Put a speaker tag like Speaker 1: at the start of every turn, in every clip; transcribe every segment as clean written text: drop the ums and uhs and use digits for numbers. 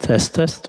Speaker 1: Test, test.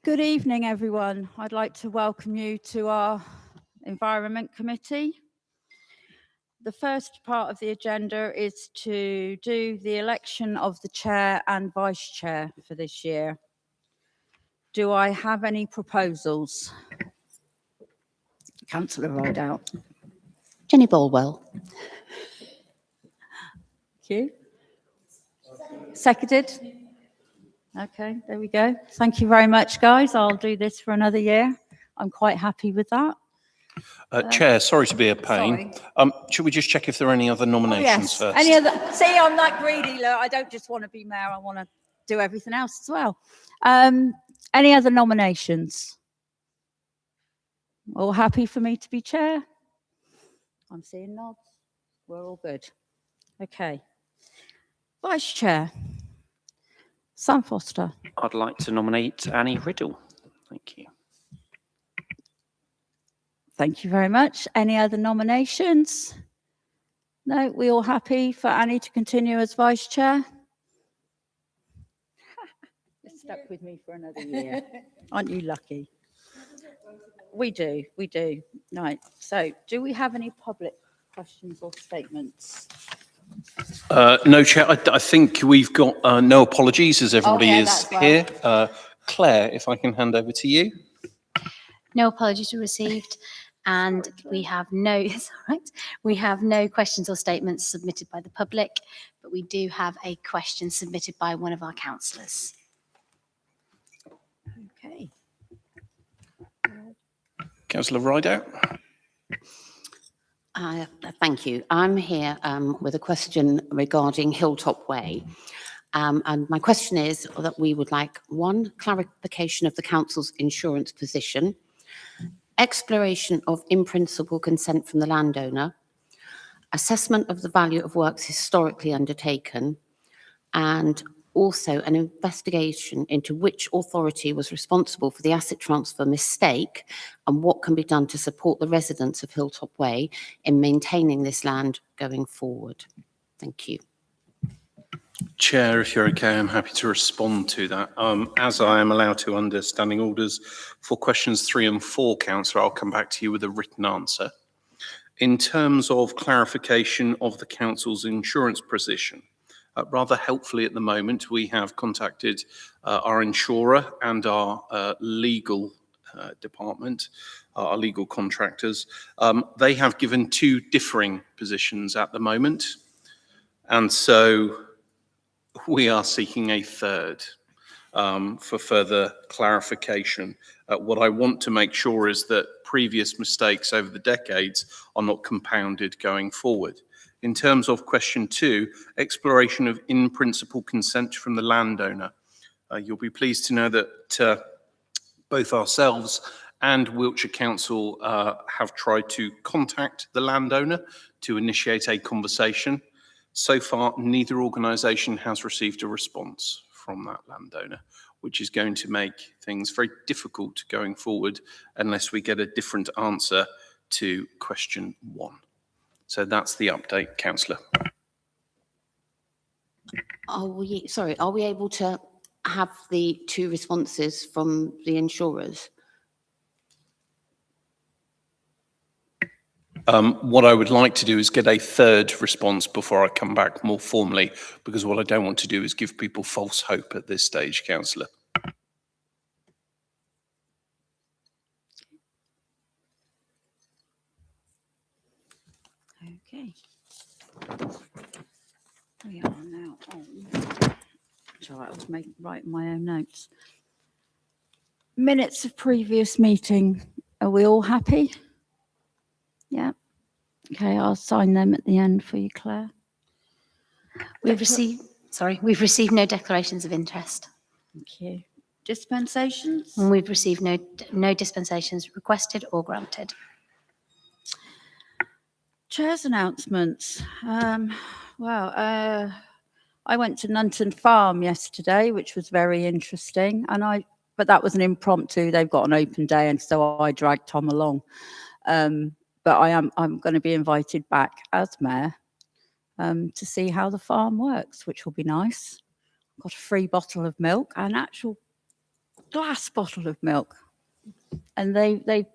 Speaker 1: Good evening, everyone. I'd like to welcome you to our Environment Committee. The first part of the agenda is to do the election of the chair and vice chair for this year. Do I have any proposals? Councillor Rideout.
Speaker 2: Jenny Bolwell.
Speaker 1: Thank you. Seconded? Okay, there we go. Thank you very much, guys. I'll do this for another year. I'm quite happy with that.
Speaker 3: Chair, sorry to be a pain. Should we just check if there are any other nominations first?
Speaker 1: Any other? See, I'm that greedy. Look, I don't just want to be mayor. I want to do everything else as well. Any other nominations? All happy for me to be chair? I'm seeing nods. We're all good. Okay. Vice chair. Sam Foster.
Speaker 4: I'd like to nominate Annie Riddle. Thank you.
Speaker 1: Thank you very much. Any other nominations? No, we all happy for Annie to continue as vice chair? You're stuck with me for another year. Aren't you lucky? We do. Right. So, do we have any public questions or statements?
Speaker 3: No, Chair. I think we've got no apologies as everybody is here. Claire, if I can hand over to you.
Speaker 2: No apologies were received, and we have no questions or statements submitted by the public, but we do have a question submitted by one of our councillors.
Speaker 1: Okay.
Speaker 3: Councillor Rideout.
Speaker 5: Thank you. I'm here with a question regarding Hilltop Way. And my question is that we would like one, clarification of the council's insurance position, exploration of in-principle consent from the landowner, assessment of the value of works historically undertaken, and also an investigation into which authority was responsible for the asset transfer mistake and what can be done to support the residents of Hilltop Way in maintaining this land going forward. Thank you.
Speaker 3: Chair, if you're okay, I'm happy to respond to that. As I am allowed to under standing orders for questions 3 and 4, Councillor, I'll come back to you with a written answer. In terms of clarification of the council's insurance position, rather helpfully at the moment, we have contacted our insurer and our legal department, our legal contractors. They have given 2 differing positions at the moment, and so we are seeking a third for further clarification. What I want to make sure is that previous mistakes over the decades are not compounded going forward. In terms of question 2, exploration of in-principle consent from the landowner. You'll be pleased to know that both ourselves and Wiltshire Council have tried to contact the landowner to initiate a conversation. So far, neither organisation has received a response from that landowner, which is going to make things very difficult going forward unless we get a different answer to question 1. So that's the update, Councillor.
Speaker 5: Are we able to have the 2 responses from the insurers?
Speaker 3: What I would like to do is get a third response before I come back more formally, because what I don't want to do is give people false hope at this stage, Councillor.
Speaker 1: Okay. We are now on. Sorry, I was writing my own notes. Minutes of previous meeting. Are we all happy? Yeah. Okay, I'll sign them at the end for you, Claire.
Speaker 2: We've received no declarations of interest.
Speaker 1: Thank you. Dispensations?
Speaker 2: And we've received no dispensations requested or granted.
Speaker 1: Chair's announcements. I went to Nunton Farm yesterday, which was very interesting, but that was an impromptu. They've got an open day, and so I dragged Tom along. But I'm going to be invited back as mayor to see how the farm works, which will be nice. Got a free bottle of milk, an actual glass bottle of milk. And they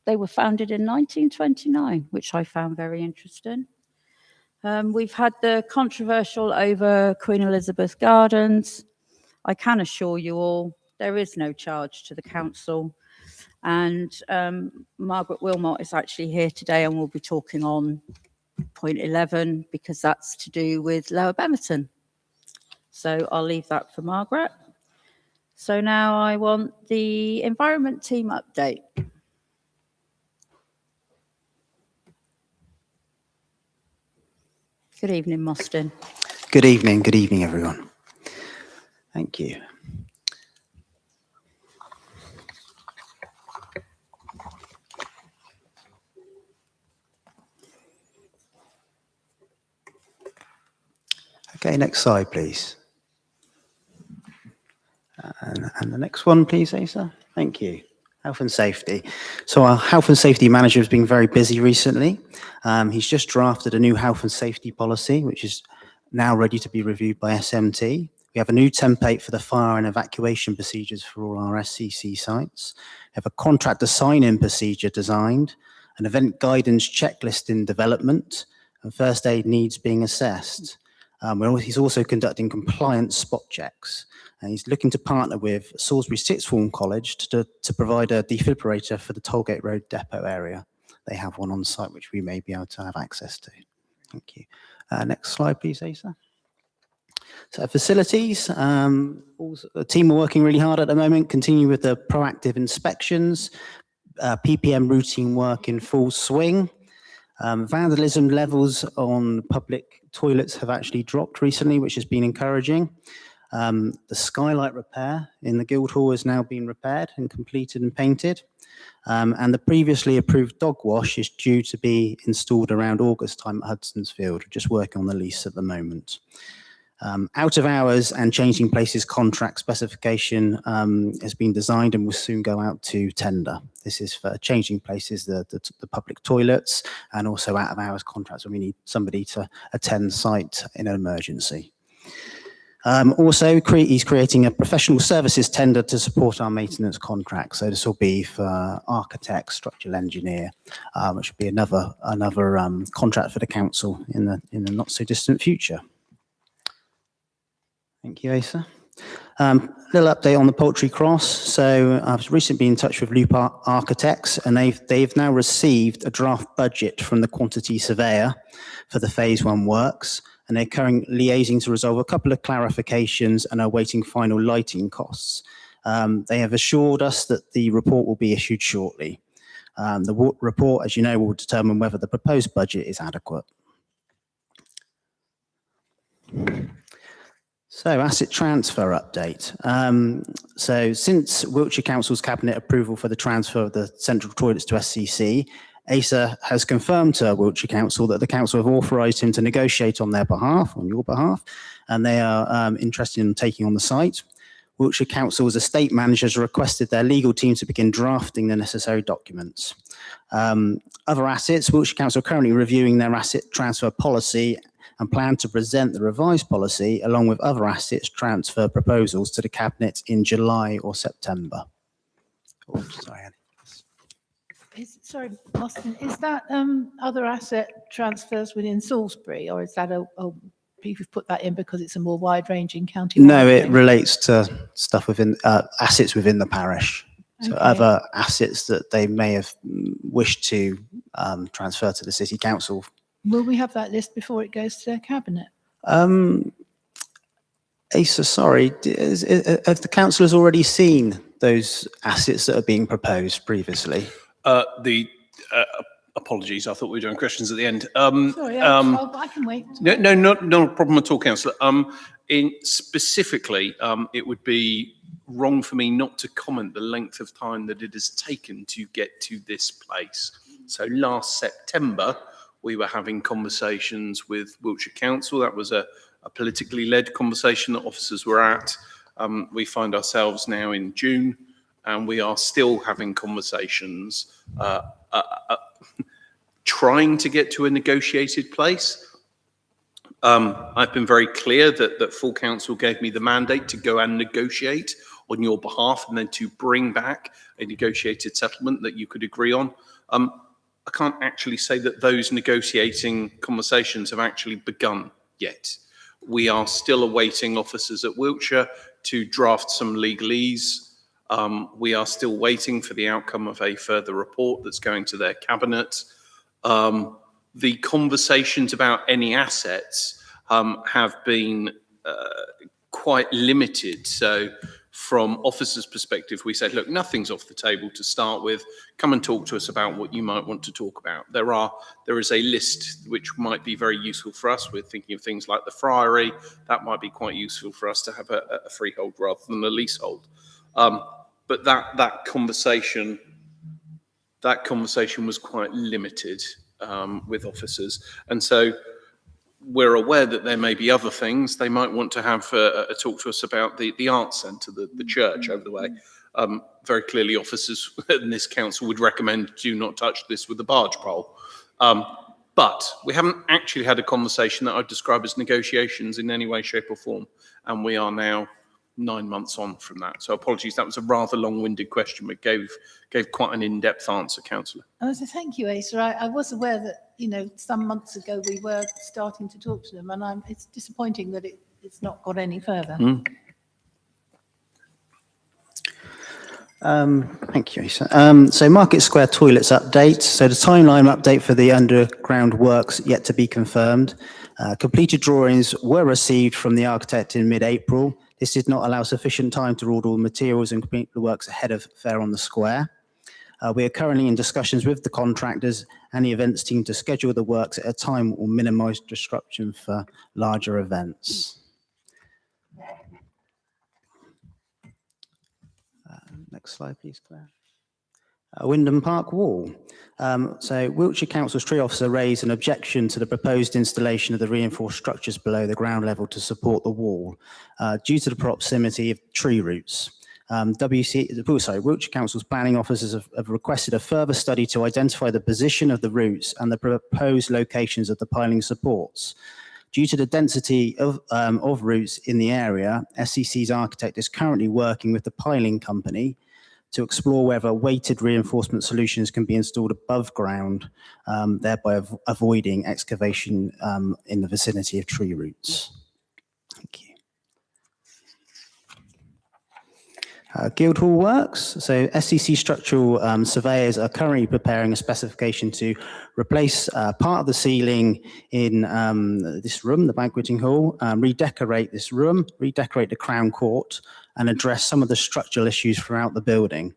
Speaker 1: were founded in 1929, which I found very interesting. We've had the controversial over Queen Elizabeth Gardens. I can assure you all, there is no charge to the council. And Margaret Wilmot is actually here today and we'll be talking on point 11 because that's to do with Lower Bemerton. So I'll leave that for Margaret. So now I want the environment team update. Good evening, Mostyn.
Speaker 6: Good evening, everyone. Thank you. Okay, next slide, please. And the next one, please, Asa. Thank you. Health and safety. So our health and safety manager has been very busy recently. He's just drafted a new health and safety policy, which is now ready to be reviewed by SMT. We have a new template for the fire and evacuation procedures for all our SCC sites. We have a contractor sign-in procedure designed, an event guidance checklist in development, and first aid needs being assessed. He's also conducting compliance spot checks. And he's looking to partner with Salisbury Sixth Form College to provide a defibrillator for the Tollgate Road depot area. They have one on site which we may be able to have access to. Thank you. Next slide, please, Asa. So facilities, the team are working really hard at the moment, continue with the proactive inspections, PPM routine work in full swing. Vandalism levels on public toilets have actually dropped recently, which has been encouraging. The skylight repair in the Guildhall has now been repaired and completed and painted. And the previously approved dog wash is due to be installed around August time at Hudson's Field. We're just working on the lease at the moment. Out of hours and changing places contract specification has been designed and will soon go out to tender. This is for changing places, the public toilets, and also out of hours contracts when we need somebody to attend site in an emergency. He's creating a professional services tender to support our maintenance contract. So this will be for architect, structural engineer, which will be another contract for the council in the not so distant future. Thank you, Asa. Little update on the Poultry Cross. So I've recently been in touch with Loop Architects, and they've now received a draft budget from the quantity surveyor for the phase 1 works. And they're currently liaising to resolve a couple of clarifications and are awaiting final lighting costs. They have assured us that the report will be issued shortly. The report, as you know, will determine whether the proposed budget is adequate. So asset transfer update. So since Wiltshire Council's cabinet approval for the transfer of the central toilets to SCC, ASA has confirmed to Wiltshire Council that the council have authorised him to negotiate on their behalf, on your behalf, and they are interested in taking on the site. Wiltshire Council's estate managers requested their legal team to begin drafting the necessary documents. Other assets, Wiltshire Council are currently reviewing their asset transfer policy and plan to present the revised policy along with other assets transfer proposals to the cabinet in July or September. Oh, sorry, Annie.
Speaker 7: Sorry, Austin, is that other asset transfers within Salisbury, or is that you've put that in because it's a more wide-ranging county?
Speaker 6: No, it relates to stuff within assets within the parish. So other assets that they may have wished to transfer to the city council.
Speaker 7: Will we have that list before it goes to their cabinet?
Speaker 6: Asa, sorry, have the councillors already seen those assets that are being proposed previously?
Speaker 3: Apologies, I thought we were doing questions at the end.
Speaker 7: Sorry, I can wait.
Speaker 3: No, not a problem at all, Councillor. Specifically, it would be wrong for me not to comment the length of time that it has taken to get to this place. So last September, we were having conversations with Wiltshire Council. That was a politically led conversation that officers were at. We find ourselves now in June, and we are still having conversations, trying to get to a negotiated place. I've been very clear that full council gave me the mandate to go and negotiate on your behalf and then to bring back a negotiated settlement that you could agree on. I can't actually say that those negotiating conversations have actually begun yet. We are still awaiting officers at Wiltshire to draft some legalese. We are still waiting for the outcome of a further report that's going to their cabinet. The conversations about any assets have been quite limited. So from officers' perspective, we said, look, nothing's off the table to start with. Come and talk to us about what you might want to talk about. There is a list which might be very useful for us. We're thinking of things like the Friary. That might be quite useful for us to have a freehold rather than a leasehold. But that conversation was quite limited with officers. And so we're aware that there may be other things. They might want to have a talk to us about the arts centre, the church over the way. Very clearly, officers in this council would recommend do not touch this with a barge pole. But we haven't actually had a conversation that I'd describe as negotiations in any way, shape or form. And we are now 9 months on from that. So apologies, that was a rather long-winded question, but gave quite an in-depth answer, Councillor.
Speaker 7: So thank you, Asa. I was aware that, some months ago we were starting to talk to them, and it's disappointing that it's not got any further.
Speaker 6: Thank you, Asa. So Market Square toilets update. So the timeline update for the underground works yet to be confirmed. Completed drawings were received from the architect in mid-April. This did not allow sufficient time to order all the materials and complete the works ahead of Fair on the Square. We are currently in discussions with the contractors and the events team to schedule the works at a time that will minimise disruption for larger events. Next slide, please, Claire. Wyndham Park Wall. So Wiltshire Council's tree officer raised an objection to the proposed installation of the reinforced structures below the ground level to support the wall due to the proximity of tree roots. Wiltshire Council's planning officers have requested a further study to identify the position of the roots and the proposed locations of the piling supports. Due to the density of roots in the area, SCC's architect is currently working with the piling company to explore whether weighted reinforcement solutions can be installed above ground, thereby avoiding excavation in the vicinity of tree roots. Thank you. Guildhall works. So SCC structural surveyors are currently preparing a specification to replace part of the ceiling in this room, the banqueting hall, redecorate this room, redecorate the crown court, and address some of the structural issues throughout the building.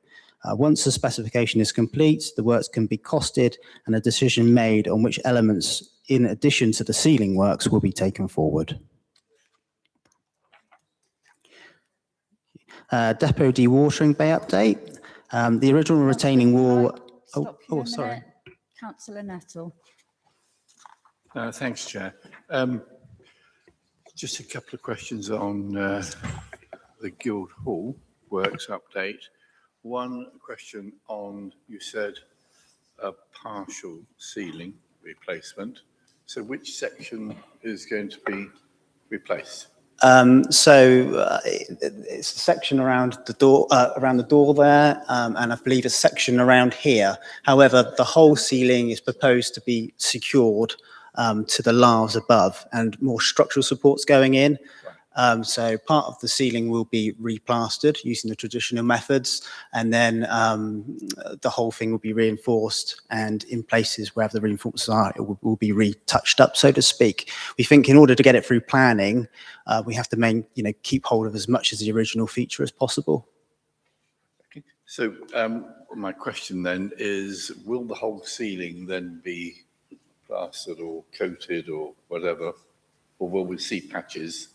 Speaker 6: Once the specification is complete, the works can be costed and a decision made on which elements, in addition to the ceiling works, will be taken forward. Depot dewatering bay update. The original retaining wall. Sorry.
Speaker 1: Councillor Nettle.
Speaker 8: Thanks, Chair. Just a couple of questions on the Guildhall works update. One question on, you said, a partial ceiling replacement. So which section is going to be replaced?
Speaker 6: It's a section around the door there, and I believe a section around here. However, the whole ceiling is proposed to be secured to the laths above and more structural supports going in. So part of the ceiling will be replastered using the traditional methods, and then the whole thing will be reinforced, and in places where the reinforcements are, it will be retouched up, so to speak. We think in order to get it through planning, we have to keep hold of as much of the original feature as possible.
Speaker 8: Okay. So my question then is, will the whole ceiling then be plastered or coated or whatever, or will we see patches?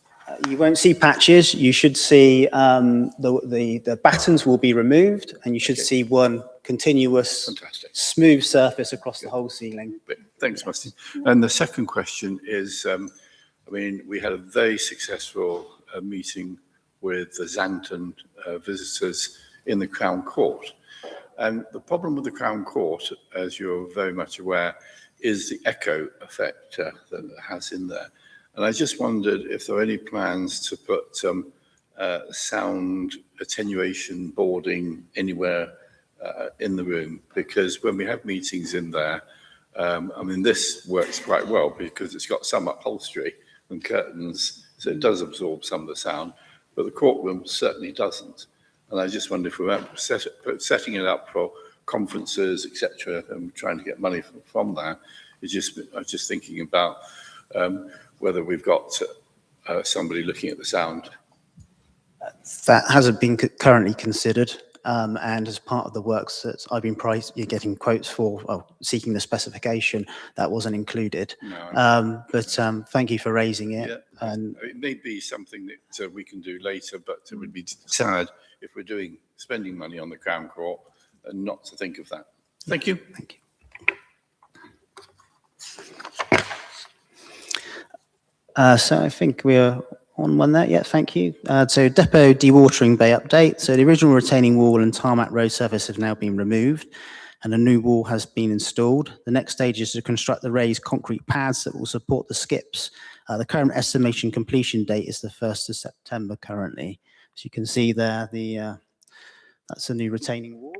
Speaker 6: You won't see patches. You should see the battens will be removed, and you should see one continuous,
Speaker 8: Fantastic,
Speaker 6: smooth surface across the whole ceiling.
Speaker 8: Thanks, Mustin. And the second question is, we had a very successful meeting with the Xanton visitors in the Crown Court. And the problem with the Crown Court, as you're very much aware, is the echo effect that it has in there. And I just wondered if there are any plans to put sound attenuation boarding anywhere in the room, because when we have meetings in there, I mean, this works quite well because it's got some upholstery and curtains, so it does absorb some of the sound, but the courtroom certainly doesn't. And I just wonder if we're setting it up for conferences, etc., and trying to get money from that. I was just thinking about whether we've got somebody looking at the sound.
Speaker 6: That hasn't been currently considered, and as part of the works that I've been getting quotes for, seeking the specification, that wasn't included.
Speaker 8: No,
Speaker 6: but thank you for raising it.
Speaker 8: yeah,
Speaker 6: And
Speaker 8: it may be something that we can do later, but it would be sad if we're spending money on the Crown Court and not to think of that. Thank you.
Speaker 6: thank you. So I think we're on one there. Yeah, thank you. So depot dewatering bay update. So the original retaining wall and tarmac road surface have now been removed and a new wall has been installed. The next stage is to construct the raised concrete pads that will support the skips. The current estimation completion date is the 1st of September currently. So you can see there, that's a new retaining wall.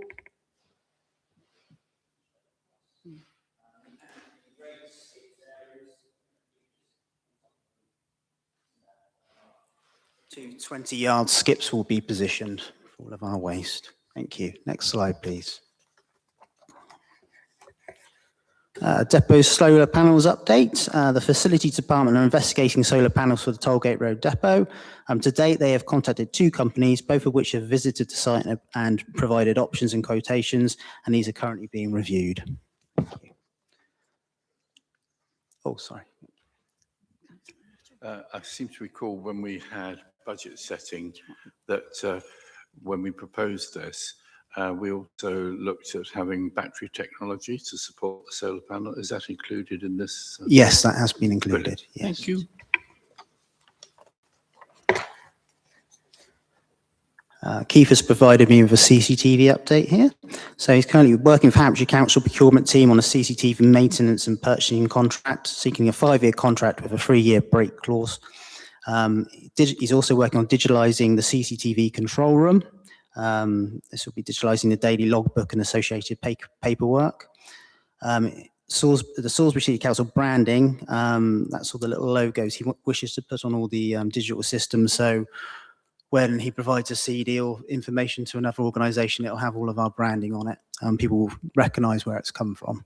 Speaker 6: Two 20-yard skips will be positioned for all of our waste. Thank you. Next slide, please. Depot solar panels update. The facility department are investigating solar panels for the Tollgate Road depot. To date, they have contacted 2 companies, both of which have visited the site and provided options and quotations, and these are currently being reviewed. Oh, sorry.
Speaker 8: I seem to recall when we had budget setting that when we proposed this, we also looked at having battery technology to support the solar panel. Is that included in this?
Speaker 6: Yes, that has been included.
Speaker 8: Brilliant.
Speaker 6: Yes.
Speaker 8: Thank you.
Speaker 6: Keith has provided me with a CCTV update here. So he's currently working with Hampshire Council procurement team on a CCTV maintenance and purchasing contract, seeking a 5-year contract with a 3-year break clause. He's also working on digitalising the CCTV control room. This will be digitalising the daily logbook and associated paperwork. The Salisbury City Council branding, that's all the little logos he wishes to put on all the digital systems. So when he provides a CD or information to another organisation, it'll have all of our branding on it. People will recognise where it's come from.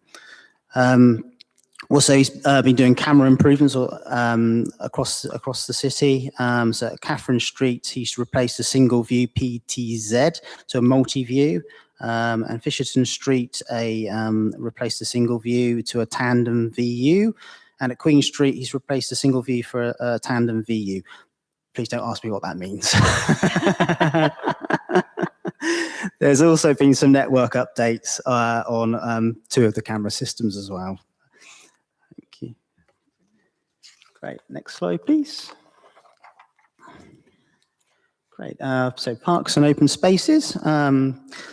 Speaker 6: Also, he's been doing camera improvements across the city. So at Catherine Street, he's replaced a single view PTZ to a multi-view. And Fisherton Street, replaced a single view to a tandem VU. And at Queen Street, he's replaced a single view for a tandem VU. Please don't ask me what that means. There's also been some network updates on 2 of the camera systems as well. Thank you. Great. Next slide, please. Great. So parks and open spaces.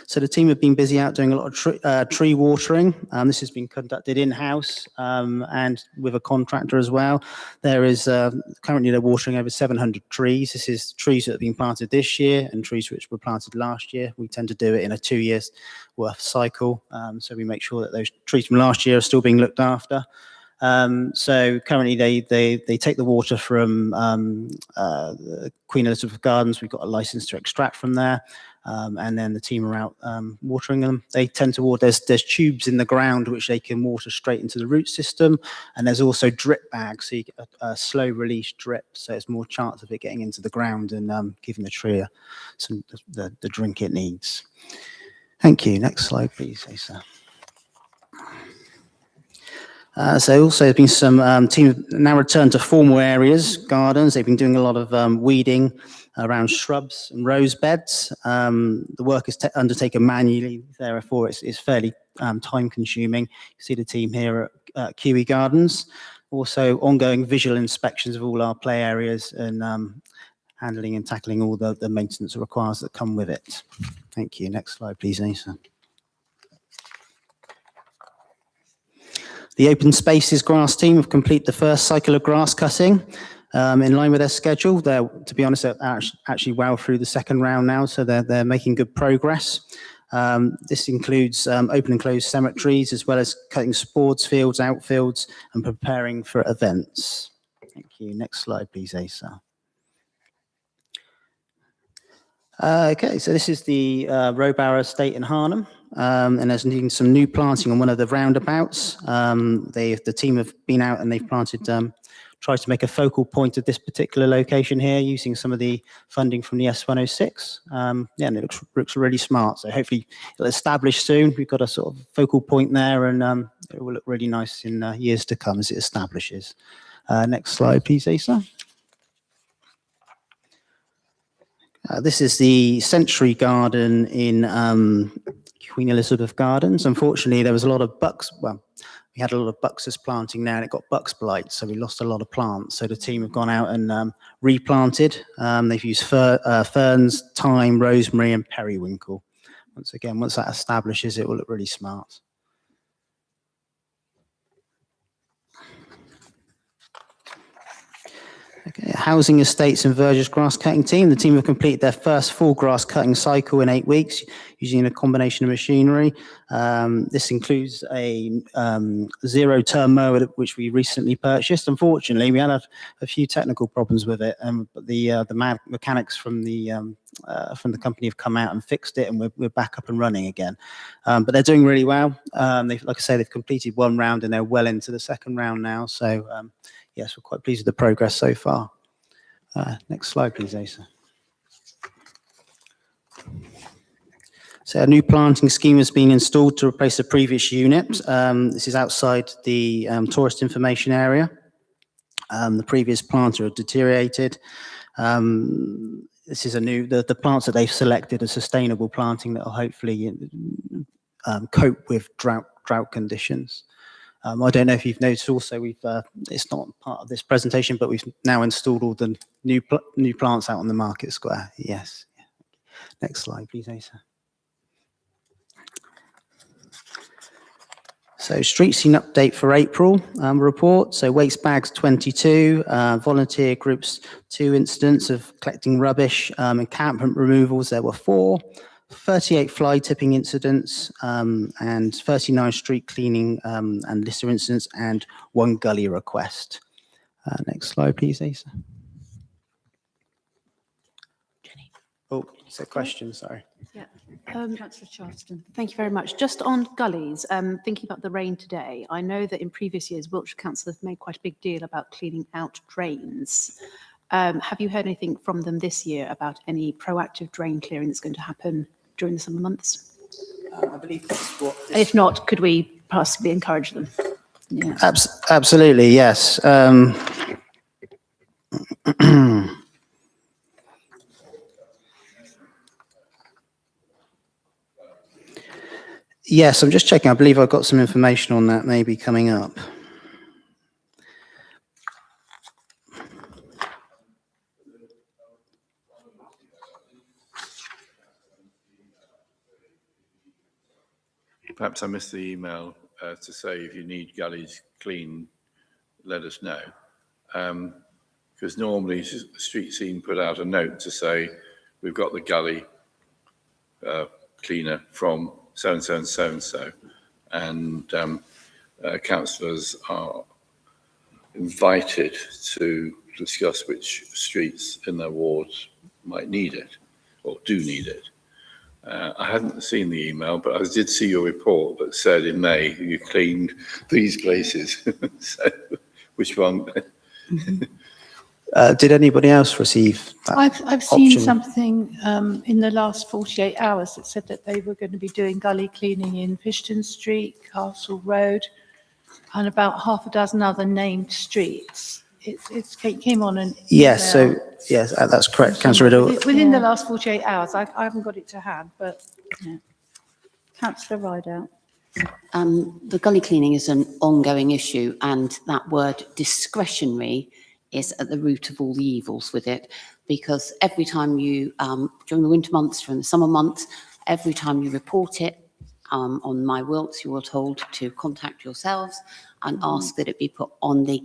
Speaker 6: So the team have been busy out doing a lot of tree watering. This has been conducted in-house and with a contractor as well. There is currently they're watering over 700 trees. This is trees that have been planted this year and trees which were planted last year. We tend to do it in a 2 years worth cycle. So we make sure that those trees from last year are still being looked after. So currently they take the water from Queen Elizabeth Gardens. We've got a license to extract from there. And then the team are out watering them. They tend to water, there's tubes in the ground which they can water straight into the root system. And there's also drip bags, so you get a slow release drip. So it's more chance of it getting into the ground and giving the tree the drink it needs. Thank you. Next slide, please, Asa. So also there's been some team now returned to formal areas, gardens. They've been doing a lot of weeding around shrubs and rose beds. The work is undertaken manually, therefore it's fairly time consuming. You see the team here at Kew Gardens. Also ongoing visual inspections of all our play areas and handling and tackling all the maintenance requirements that come with it. Thank you. Next slide, please, Asa. The open spaces grass team have completed the first cycle of grass cutting. in line with their schedule. They're, to be honest, they're actually well through the second round now, so they're making good progress. This includes open and closed cemeteries, as well as cutting sports fields, outfields, and preparing for events. Thank you. Next slide, please, Asa. Okay, so this is the Rowbarrow Estate in Harnham, and there's needing some new planting on one of the roundabouts. The team have been out and they've planted, tried to make a focal point of this particular location here using some of the funding from the S106. Yeah, and it looks really smart. So hopefully it'll establish soon. We've got a sort of focal point there, and it will look really nice in years to come as it establishes. Next slide, please, Asa. This is the Century Garden in Queen Elizabeth Gardens. Unfortunately, there was a lot of we had a lot of buxus planting there, and it got bux blight, so we lost a lot of plants. So the team have gone out and replanted. They've used ferns, thyme, rosemary, and periwinkle. Once that establishes, it will look really smart. Okay, Housing Estates and Verges grass cutting team. The team have completed their first full grass cutting cycle in 8 weeks using a combination of machinery. This includes a zero-turn mower which we recently purchased. Unfortunately, we had a few technical problems with it, but the mechanics from the company have come out and fixed it, and we're back up and running again. But they're doing really well. Like I say, they've completed one round and they're well into the second round now. So yes, we're quite pleased with the progress so far. Next slide, please, Asa. So a new planting scheme has been installed to replace the previous unit. This is outside the tourist information area. The previous planter had deteriorated. This is the plants that they've selected are sustainable planting that will hopefully cope with drought conditions. I don't know if you've noticed also, it's not part of this presentation, but we've now installed all the new plants out on the market square. Yes. Next slide, please, Asa. So street scene update for April report. So waste bags 22, volunteer groups 2 incidents of collecting rubbish, encampment removals there were 4. 38 fly tipping incidents, and 39 street cleaning and litter incidents, and 1 gully request. Next slide, please, Asa. Oh, it's a question, sorry.
Speaker 1: Yeah. Councillor Charleston.
Speaker 9: Thank you very much. Just on gullies, thinking about the rain today, I know that in previous years, Wiltshire Council have made quite a big deal about cleaning out drains. Have you heard anything from them this year about any proactive drain clearing that's going to happen during the summer months?
Speaker 6: I believe that's what.
Speaker 9: If not, could we possibly encourage them?
Speaker 1: Yeah.
Speaker 6: Absolutely, yes. Yes, I'm just checking. I believe I've got some information on that maybe coming up.
Speaker 8: Perhaps I missed the email to say if you need gullies clean, let us know. Because normally Street Scene put out a note to say, we've got the gully cleaner from so-and-so and so-and-so. And councillors are invited to discuss which streets in their wards might need it or do need it. I hadn't seen the email, but I did see your report that said in May you cleaned these places. So, which one?
Speaker 6: Did anybody else receive that
Speaker 7: I've seen
Speaker 6: option?
Speaker 7: something in the last 48 hours that said that they were going to be doing gully cleaning in Fishton Street, Castle Road, and about half a dozen other named streets. It came on an
Speaker 6: Yes,
Speaker 7: email.
Speaker 6: so yes, that's correct, Councillor Riddle.
Speaker 7: Within the last 48 hours, I haven't got it to hand, but
Speaker 1: Councillor Rideout.
Speaker 5: The gully cleaning is an ongoing issue, and that word discretionary is at the root of all the evils with it, because every time you, during the winter months, during the summer months, every time you report it on My Wilts, you are told to contact yourselves and ask that it be put on the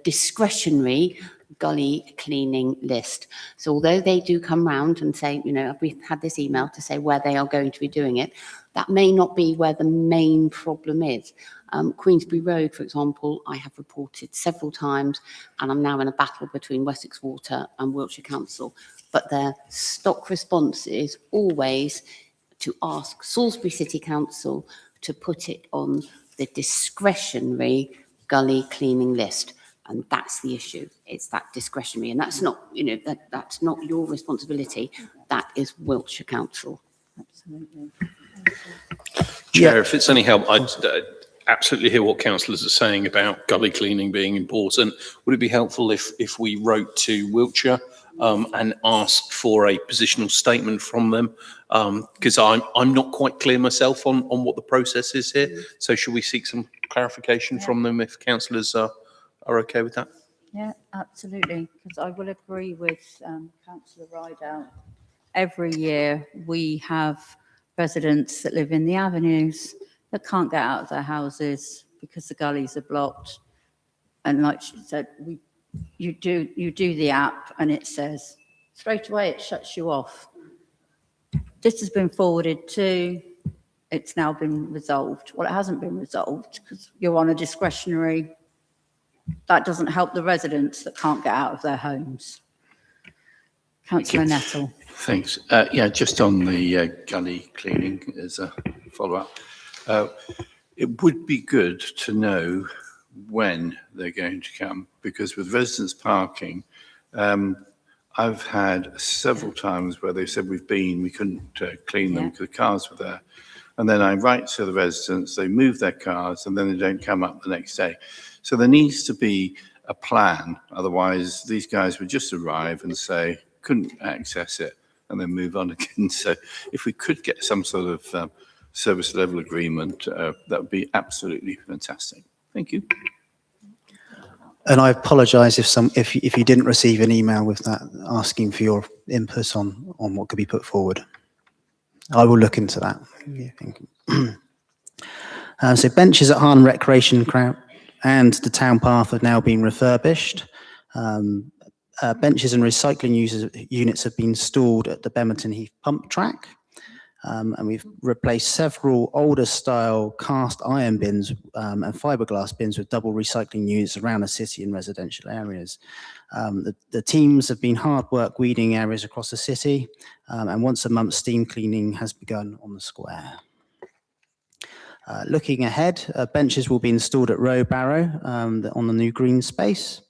Speaker 5: discretionary gully cleaning list. So although they do come round and say, you know, we've had this email to say where they are going to be doing it, that may not be where the main problem is. Queensbury Road, for example, I have reported several times, and I'm now in a battle between Wessex Water and Wiltshire Council. But their stock response is always to ask Salisbury City Council to put it on the discretionary gully cleaning list. And that's the issue. It's that discretionary. And that's not, you know, that's not your responsibility. That is Wiltshire Council.
Speaker 1: Absolutely.
Speaker 3: Chair, if it's any help, I absolutely hear what councillors are saying about gully cleaning being important. Would it be helpful if we wrote to Wiltshire and asked for a positional statement from them? Because I'm not quite clear myself on what the process is here. So should we seek some clarification from them if councillors are okay with that?
Speaker 1: Yeah, absolutely. Because I will agree with Councillor Rideout. Every year we have residents that live in the avenues that can't get out of their houses because the gullies are blocked. And like she said, you do the app and it says straight away it shuts you off. This has been forwarded to, it's now been resolved. Well, it hasn't been resolved because you're on a discretionary. That doesn't help the residents that can't get out of their homes. Councillor Nettle.
Speaker 8: Thanks. Yeah, just on the gully cleaning as a follow-up. It would be good to know when they're going to come, because with residents parking, I've had several times where they said we couldn't clean them because the cars were there. And then I write to the residents, they move their cars and then they don't come up the next day. So there needs to be a plan. Otherwise, these guys would just arrive and say, couldn't access it, and then move on again. So if we could get some sort of service level agreement, that would be absolutely fantastic. Thank you.
Speaker 6: And I apologise if you didn't receive an email with that asking for your input on what could be put forward. I will look into that. Yeah, thank you. So benches at Harlem Recreation and the town path have now been refurbished. Benches and recycling units have been installed at the Bemerton Heath pump track. And we've replaced several older style cast iron bins and fiberglass bins with double recycling units around the city and residential areas. The teams have been hard work weeding areas across the city, and once a month steam cleaning has begun on the square. Looking ahead, benches will be installed at Row Barrow on the new green space.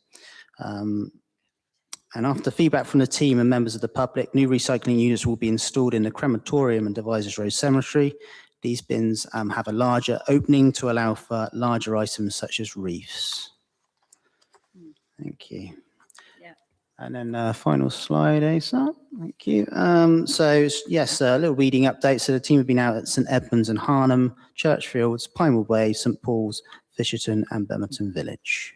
Speaker 6: And after feedback from the team and members of the public, new recycling units will be installed in the crematorium and Devizes Road Cemetery. These bins have a larger opening to allow for larger items such as wreaths. Thank you.
Speaker 1: Yeah.
Speaker 6: And then final slide, Asa. Thank you. So yes, a little reading update. So the team have been out at St Edmunds and Harnham, Churchfields, Pinewood Way, St Paul's, Fisherton and Bemerton Village.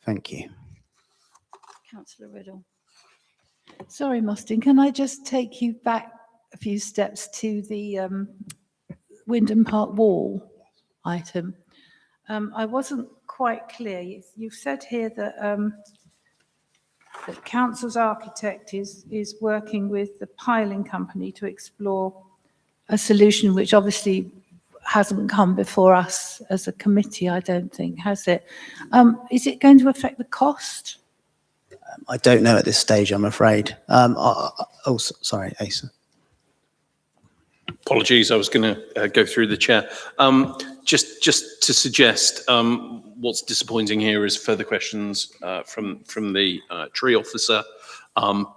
Speaker 6: Thank you.
Speaker 1: Councillor Riddle.
Speaker 7: Sorry, Mostyn, can I just take you back a few steps to the Wyndham Park wall item? I wasn't quite clear. You've said here that the council's architect is working with the piling company to explore a solution which obviously hasn't come before us as a committee, I don't think, has it? Is it going to affect the cost?
Speaker 6: I don't know at this stage, I'm afraid. Sorry, Asa.
Speaker 3: Apologies, I was going to go through the chair. Just to suggest, what's disappointing here is further questions from the tree officer.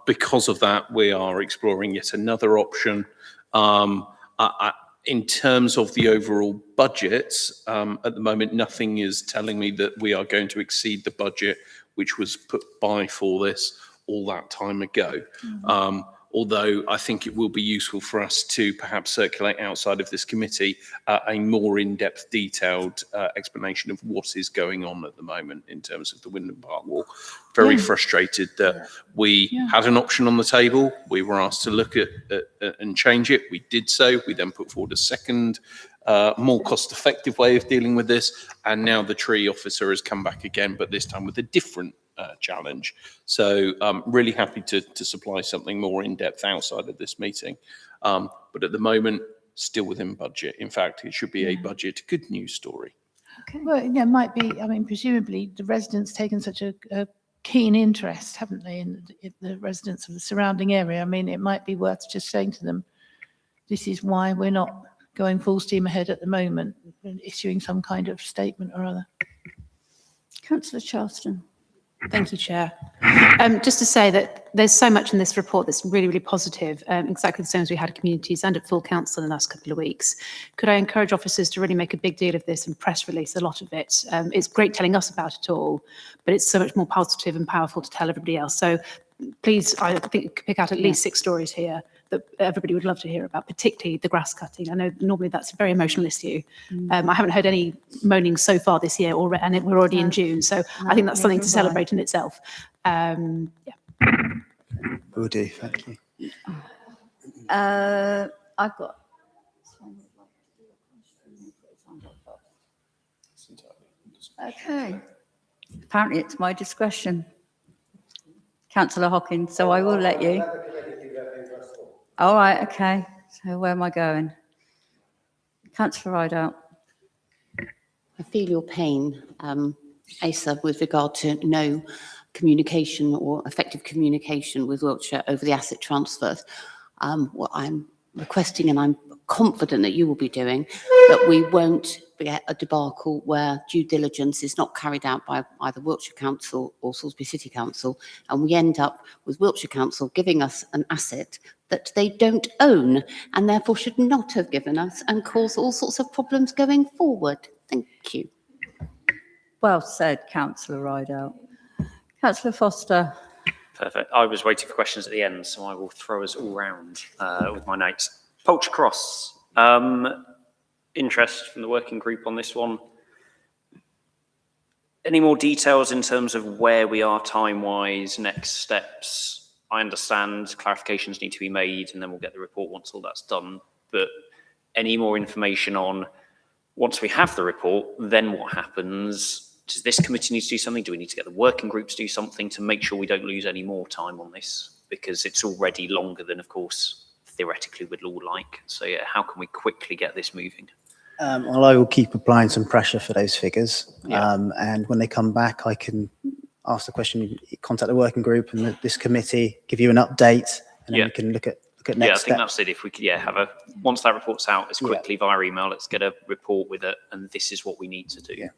Speaker 3: Because of that, we are exploring yet another option. In terms of the overall budgets, at the moment, nothing is telling me that we are going to exceed the budget which was put by for this all that time ago. Mm-hmm. Although I think it will be useful for us to perhaps circulate outside of this committee a more in-depth, detailed explanation of what is going on at the moment in terms of the Wyndham Park wall. Very frustrated that we had an option on the table. We were asked to look at and change it. We did so. We then put forward a second, more cost-effective way of dealing with this. And now the tree officer has come back again, but this time with a different challenge. So really happy to supply something more in-depth outside of this meeting. But at the moment, still within budget. In fact, it should be a budget good news story.
Speaker 7: Well, yeah, it might be, I mean, presumably the residents taken such a keen interest, haven't they, in the residents of the surrounding area? I mean, it might be worth just saying to them, this is why we're not going full steam ahead at the moment, and issuing some kind of statement or other.
Speaker 1: Councillor Charleston.
Speaker 9: Thank you, Chair. Just to say that there's so much in this report that's really, really positive, exactly the same as we had at communities and at full council in the last couple of weeks. Could I encourage officers to really make a big deal of this and press release a lot of it? It's great telling us about it all, but it's so much more positive and powerful to tell everybody else. So please, I think you could pick out at least 6 stories here that everybody would love to hear about, particularly the grass cutting. I know normally that's a very emotional issue. I haven't heard any moaning so far this year, and we're already in June, so I think that's something to celebrate in itself.
Speaker 6: Will do, thank you.
Speaker 1: I've got. Okay. Apparently it's my discretion. Councillor Hawkins, so I will let you. All right, okay. So where am I going? Councillor Rideout.
Speaker 5: I feel your pain, Asa, with regard to no communication or effective communication with Wiltshire over the asset transfers. What I'm requesting, and I'm confident that you will be doing, that we won't get a debacle where due diligence is not carried out by either Wiltshire Council or Salisbury City Council, and we end up with Wiltshire Council giving us an asset that they don't own and therefore should not have given us, and cause all sorts of problems going forward. Thank you.
Speaker 1: Well said, Councillor Rideout. Councillor Foster.
Speaker 4: Perfect. I was waiting for questions at the end, so I will throw us all round with my notes. Poultry Cross. Interest from the working group on this one. Any more details in terms of where we are time-wise, next steps? I understand clarifications need to be made and then we'll get the report once all that's done. But any more information on once we have the report, then what happens? Does this committee need to do something? Do we need to get the working group to do something to make sure we don't lose any more time on this? Because it's already longer than, of course, theoretically we'd all like. So yeah, how can we quickly get this moving?
Speaker 6: Well, I will keep applying some pressure for those figures.
Speaker 4: Yeah.
Speaker 6: And when they come back, I can ask the question, contact the working group and this committee, give you an update, and then we can look at next
Speaker 4: I think
Speaker 6: steps.
Speaker 4: that's it. If we could, have a, once that report's out, as quickly via email, let's get a report with it, and this is what we need to do.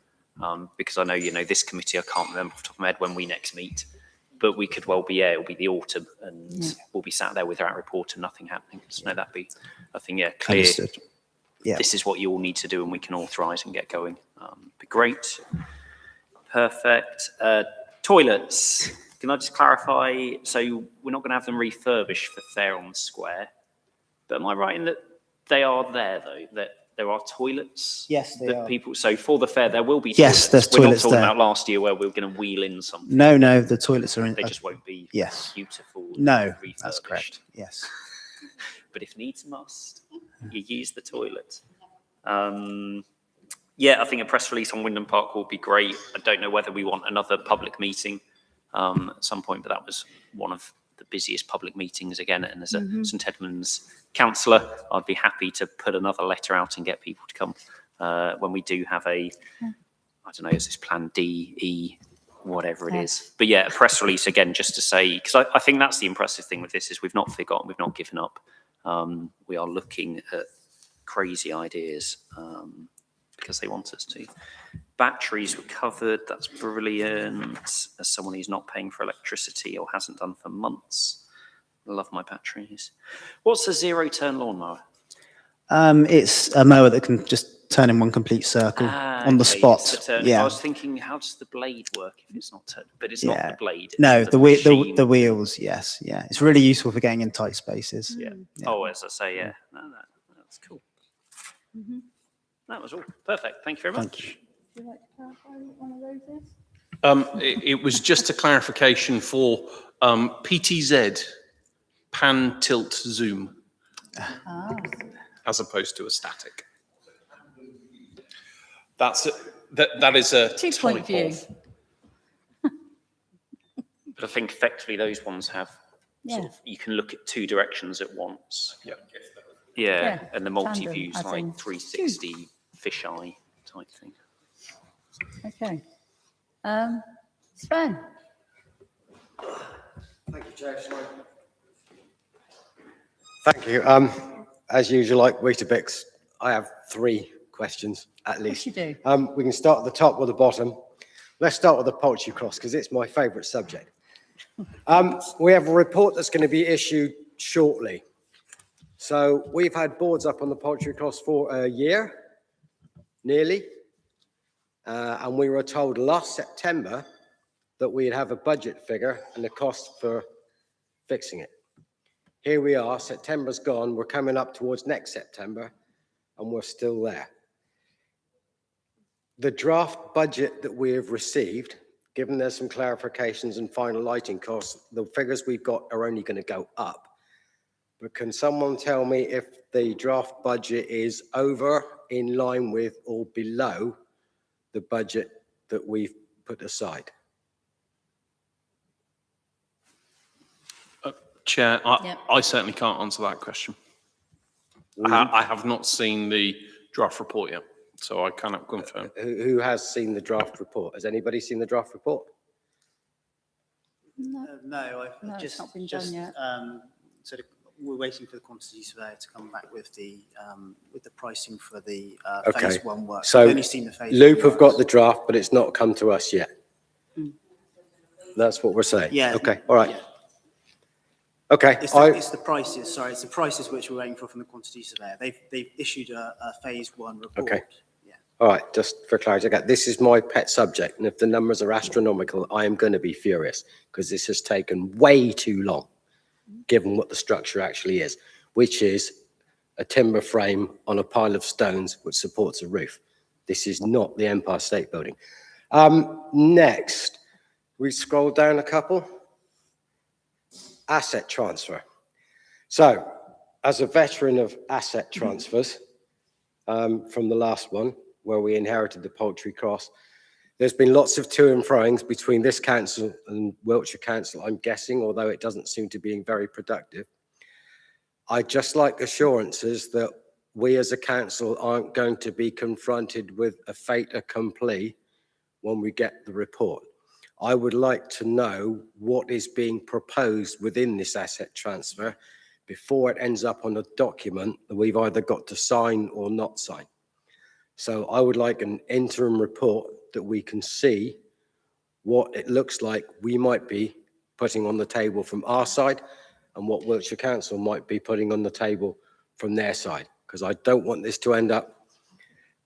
Speaker 4: Because I know, this committee, I can't remember off the top of my head when we next meet, but we could well be, it'll be the autumn, and we'll be sat there with that report and nothing happening. So no, that'd be, I think, clear.
Speaker 6: Understood.
Speaker 4: This is what you all need to do, and we can authorise and get going. Be great. Perfect. Toilets. Can I just clarify? So we're not going to have them refurbished for Fair on Square, but am I right in that they are there though? That there are toilets?
Speaker 6: Yes, they are.
Speaker 4: People. So for the fair, there will be.
Speaker 6: Yes,
Speaker 4: toilets.
Speaker 6: there's
Speaker 4: We're
Speaker 6: toilets
Speaker 4: not talking
Speaker 6: there.
Speaker 4: about last year where we were going to wheel in something.
Speaker 6: No, the toilets are in.
Speaker 4: They just won't be beautiful.
Speaker 6: No,
Speaker 4: refurbished.
Speaker 6: that's correct. Yes.
Speaker 4: But if needs must, you use the toilet. I think a press release on Wyndham Park will be great. I don't know whether we want another public meeting at some point, but that was one of the busiest public meetings again. And as a St Edmunds councillor, I'd be happy to put another letter out and get people to come when we do have a, I don't know, is this plan D, E, whatever it is. But a press release again, just to say, because I think that's the impressive thing with this is we've not forgotten, we've not given up. We are looking at crazy ideas because they want us to. Batteries were covered. That's brilliant. As someone who's not paying for electricity or hasn't done for months, I love my batteries. What's a zero-turn lawnmower?
Speaker 6: It's a mower that can just turn in one complete circle on the spot.
Speaker 4: I was thinking, how does the blade work if it's not turned? But it's not the blade.
Speaker 6: No,
Speaker 4: it's
Speaker 6: the
Speaker 4: machine.
Speaker 6: wheels. Yes, It's really useful for getting in tight spaces.
Speaker 4: Oh, as I say, that's cool. That was all perfect. Thank you very much.
Speaker 6: Thank you.
Speaker 1: Would you like to clarify what one of those is?
Speaker 3: It was just a clarification for PTZ, pan, tilt, zoom, as opposed to a static. That is a
Speaker 1: Two-point
Speaker 3: type
Speaker 1: view.
Speaker 3: of
Speaker 4: But I think effectively those ones have sort
Speaker 1: Yeah.
Speaker 4: of, you can look at two directions at once.
Speaker 3: Yeah.
Speaker 4: Yeah,
Speaker 1: Yeah,
Speaker 4: and the
Speaker 1: tandem,
Speaker 4: multi-views
Speaker 1: as
Speaker 4: like
Speaker 1: in
Speaker 4: 360 fisheye type thing.
Speaker 1: Okay. Sven?
Speaker 10: Thank you, Chair. Thank you. As usual, like Weetabix, I have 3 questions at
Speaker 1: Yes,
Speaker 10: least.
Speaker 1: you do.
Speaker 10: We can start at the top or the bottom. Let's start with the poultry cross because it's my favourite subject. We have a report that's going to be issued shortly. So we've had boards up on the poultry cross for a year, nearly. And we were told last September that we'd have a budget figure and the cost for fixing it. Here we are, September's gone, we're coming up towards next September, and we're still there. The draft budget that we have received, given there's some clarifications and final lighting costs, the figures we've got are only going to go up. But can someone tell me if the draft budget is over, in line with, or below the budget that we've put aside?
Speaker 3: Chair,
Speaker 1: Yep.
Speaker 3: I certainly can't answer that question. I have not seen the draft report yet, so I cannot confirm.
Speaker 10: Who has seen the draft report? Has anybody seen the draft report?
Speaker 6: No,
Speaker 1: No,
Speaker 6: I've
Speaker 1: it's
Speaker 6: just,
Speaker 1: not been done yet.
Speaker 6: we're waiting for the quantity surveyor to come back with the pricing for the
Speaker 10: Okay.
Speaker 6: phase 1 work.
Speaker 10: So
Speaker 6: We've only seen the phase
Speaker 10: Loop
Speaker 6: 1
Speaker 10: have got
Speaker 6: works.
Speaker 10: the draft, but it's not come to us yet. That's what we're saying?
Speaker 6: Yeah.
Speaker 10: Okay, all right.
Speaker 6: Yeah.
Speaker 10: Okay,
Speaker 6: It's the prices, sorry, it's the prices which we're waiting for from the quantity surveyor. They've issued a phase 1 report.
Speaker 10: Okay.
Speaker 6: Yeah.
Speaker 10: all right, just for clarity, okay, this is my pet subject, and if the numbers are astronomical, I am going to be furious, because this has taken way too long, given what the structure actually is, which is a timber frame on a pile of stones which supports a roof. This is not the Empire State Building. Next, we scroll down a couple. Asset transfer. So, as a veteran of asset transfers, from the last one, where we inherited the poultry cross, there's been lots of to and froings between this council and Wiltshire Council, I'm guessing, although it doesn't seem to be very productive. I'd just like assurances that we as a council aren't going to be confronted with a fait accompli when we get the report. I would like to know what is being proposed within this asset transfer before it ends up on a document that we've either got to sign or not sign. So I would like an interim report that we can see what it looks like we might be putting on the table from our side and what Wiltshire Council might be putting on the table from their side, because I don't want this to end up,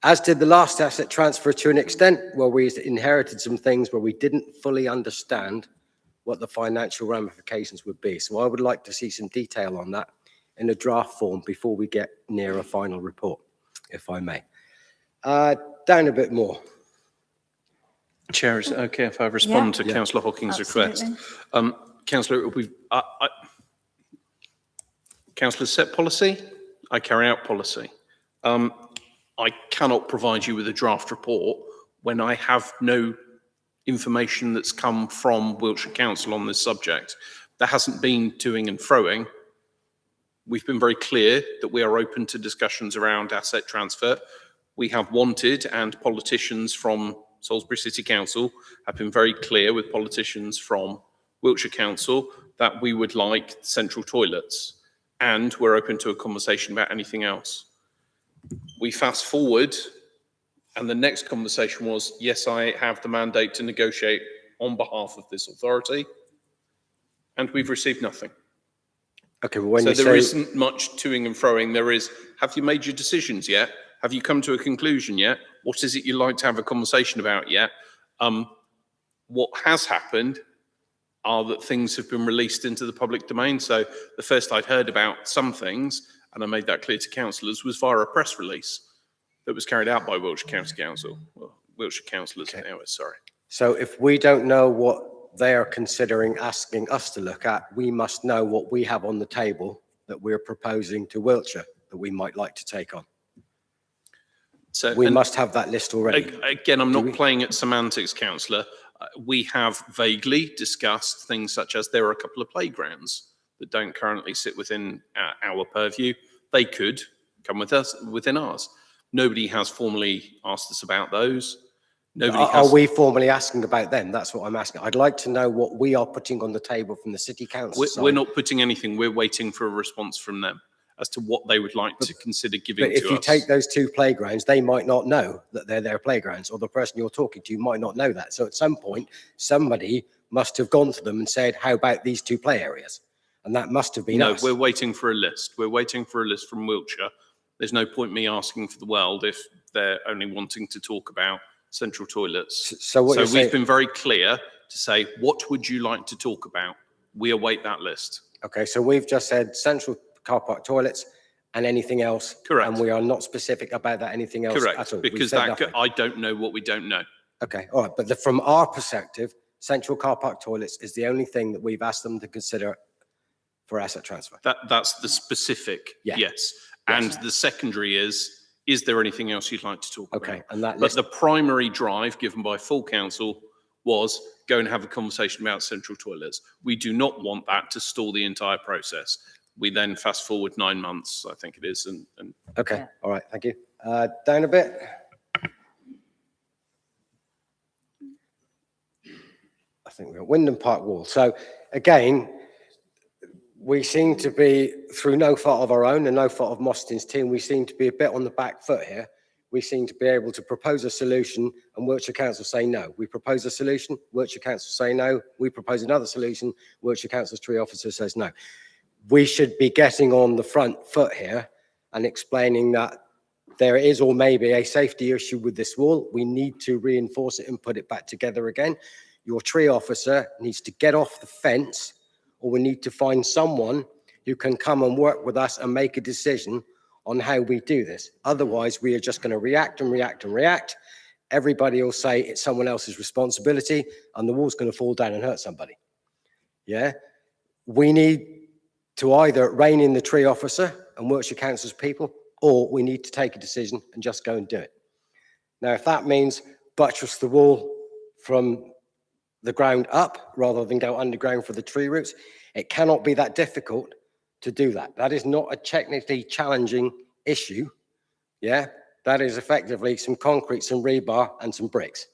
Speaker 10: as did the last asset transfer to an extent, where we inherited some things where we didn't fully understand what the financial ramifications would be. So I would like to see some detail on that in a draft form before we get near a final report, if I may. Down a bit more.
Speaker 3: Chair, is it okay if I respond to Councillor Hocking's request?
Speaker 1: Absolutely.
Speaker 3: Councillor, Councillor, set policy, I carry out policy. I cannot provide you with a draft report when I have no information that's come from Wiltshire Council on this subject. There hasn't been toing and froing. We've been very clear that we are open to discussions around asset transfer. We have wanted, and politicians from Salisbury City Council have been very clear with politicians from Wiltshire Council that we would like central toilets, and we're open to a conversation about anything else. We fast forward, and the next conversation was, yes, I have the mandate to negotiate on behalf of this authority, and we've received nothing.
Speaker 10: Okay, well, when
Speaker 3: So
Speaker 10: you
Speaker 3: there
Speaker 10: say,
Speaker 3: isn't much toing and froing. There is, have you made your decisions yet? Have you come to a conclusion yet? What is it you'd like to have a conversation about yet? What has happened are that things have been released into the public domain. So the first I'd heard about some things, and I made that clear to councillors, was via a press release that was carried out by Wiltshire County Council. Well, Wiltshire councillors now, sorry.
Speaker 10: so if we don't know what they are considering asking us to look at, we must know what we have on the table that we're proposing to Wiltshire that we might like to take on.
Speaker 3: So
Speaker 10: We must have that list already.
Speaker 3: again, I'm
Speaker 10: Do
Speaker 3: not
Speaker 10: we?
Speaker 3: playing at semantics, councillor. We have vaguely discussed things such as there are a couple of playgrounds that don't currently sit within our purview. They could come with us within ours. Nobody has formally asked us about those. Nobody has.
Speaker 10: Are we formally asking about them? That's what I'm asking. I'd like to know what we are putting on the table from the city council side.
Speaker 3: We're not putting anything. We're waiting for a response from them as to what they would like to consider giving to us.
Speaker 10: But if you take those two playgrounds, they might not know that they're their playgrounds, or the person you're talking to might not know that. So at some point, somebody must have gone to them and said, how about these two play areas? And that must have been us.
Speaker 3: No, we're waiting for a list. We're waiting for a list from Wiltshire. There's no point me asking for the world if they're only wanting to talk about central toilets.
Speaker 10: So
Speaker 3: we've been very clear to say, what would you like to talk about? We await that list.
Speaker 10: Okay, so we've just said central car park toilets and anything else.
Speaker 3: Correct.
Speaker 10: And we are not specific about that anything else at all.
Speaker 3: Correct,
Speaker 10: We've
Speaker 3: because
Speaker 10: said
Speaker 3: that
Speaker 10: nothing.
Speaker 3: I don't know what we don't know.
Speaker 10: Okay, all right. But from our perspective, central car park toilets is the only thing that we've asked them to consider for asset transfer.
Speaker 3: That's the specific,
Speaker 10: Yeah.
Speaker 3: yes. And the secondary is there anything else you'd like to talk about?
Speaker 10: Okay, and that
Speaker 3: But
Speaker 10: list,
Speaker 3: the primary drive given by full council was go and have a conversation about central toilets. We do not want that to stall the entire process. We then fast forward 9 months, I think it is, and
Speaker 10: okay, all right, thank you. Down a bit. I think we're at Wyndham Park Wall. So again, we seem to be, through no fault of our own and no fault of Mostyn's team, we seem to be a bit on the back foot here. We seem to be able to propose a solution and Wiltshire Council say no. We propose a solution, Wiltshire Council say no. We propose another solution, Wiltshire Council's tree officer says no. We should be getting on the front foot here and explaining that there is or maybe a safety issue with this wall. We need to reinforce it and put it back together again. Your tree officer needs to get off the fence, or we need to find someone who can come and work with us and make a decision on how we do this. Otherwise, we are just going to react and react and react. Everybody will say it's someone else's responsibility and the wall's going to fall down and hurt somebody. Yeah. We need to either rein in the tree officer and Wiltshire Council's people, or we need to take a decision and just go and do it. Now, if that means buttress the wall from the ground up rather than go underground for the tree roots, it cannot be that difficult to do that. That is not a technically challenging issue. Yeah, that is effectively some concrete, some rebar and some bricks.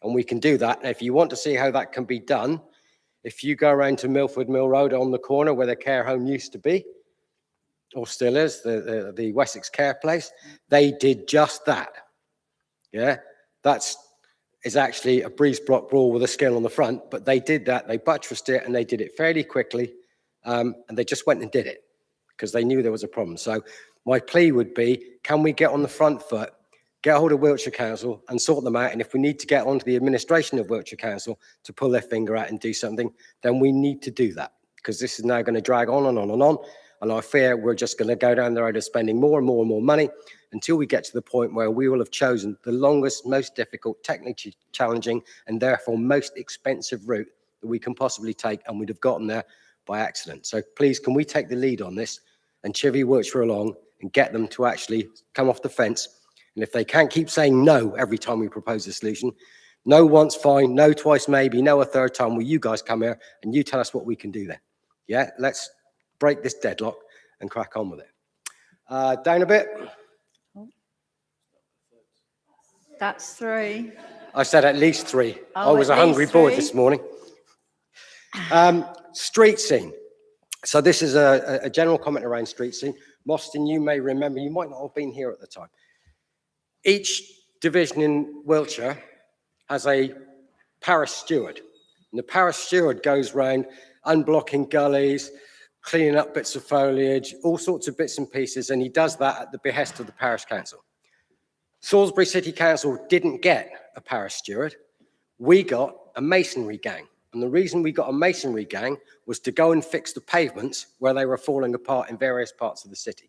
Speaker 10: And we can do that. And if you want to see how that can be done, if you go around to Milford Mill Road on the corner where the care home used to be, or still is, the Wessex Care Place, they did just that. Yeah, is actually a breeze block wall with a scale on the front, but they did that, they buttressed it and they did it fairly quickly. And they just went and did it because they knew there was a problem. So my plea would be, can we get on the front foot, get hold of Wiltshire Council and sort them out? And if we need to get onto the administration of Wiltshire Council to pull their finger out and do something, then we need to do that, because this is now going to drag on and on and on. And I fear we're just going to go down the road of spending more and more and more money until we get to the point where we will have chosen the longest, most difficult, technically challenging, and therefore most expensive route that we can possibly take, and we'd have gotten there by accident. So please, can we take the lead on this and chivvy Wiltshire along and get them to actually come off the fence? And if they can't keep saying no every time we propose a solution, no once fine, no twice maybe, no a third time, will you guys come here and you tell us what we can do then? Yeah, let's break this deadlock and crack on with it. Down a bit.
Speaker 1: That's 3.
Speaker 10: I said at least 3. I
Speaker 1: Oh,
Speaker 10: was
Speaker 1: at
Speaker 10: a hungry
Speaker 1: least
Speaker 10: boy
Speaker 1: 3.
Speaker 10: this morning. Street scene. So this is a general comment around street scene. Mostyn, you may remember, you might not have been here at the time. Each division in Wiltshire has a parish steward. And the parish steward goes round unblocking gullies, cleaning up bits of foliage, all sorts of bits and pieces, and he does that at the behest of the parish council. Salisbury City Council didn't get a parish steward. We got a masonry gang. And the reason we got a masonry gang was to go and fix the pavements where they were falling apart in various parts of the city.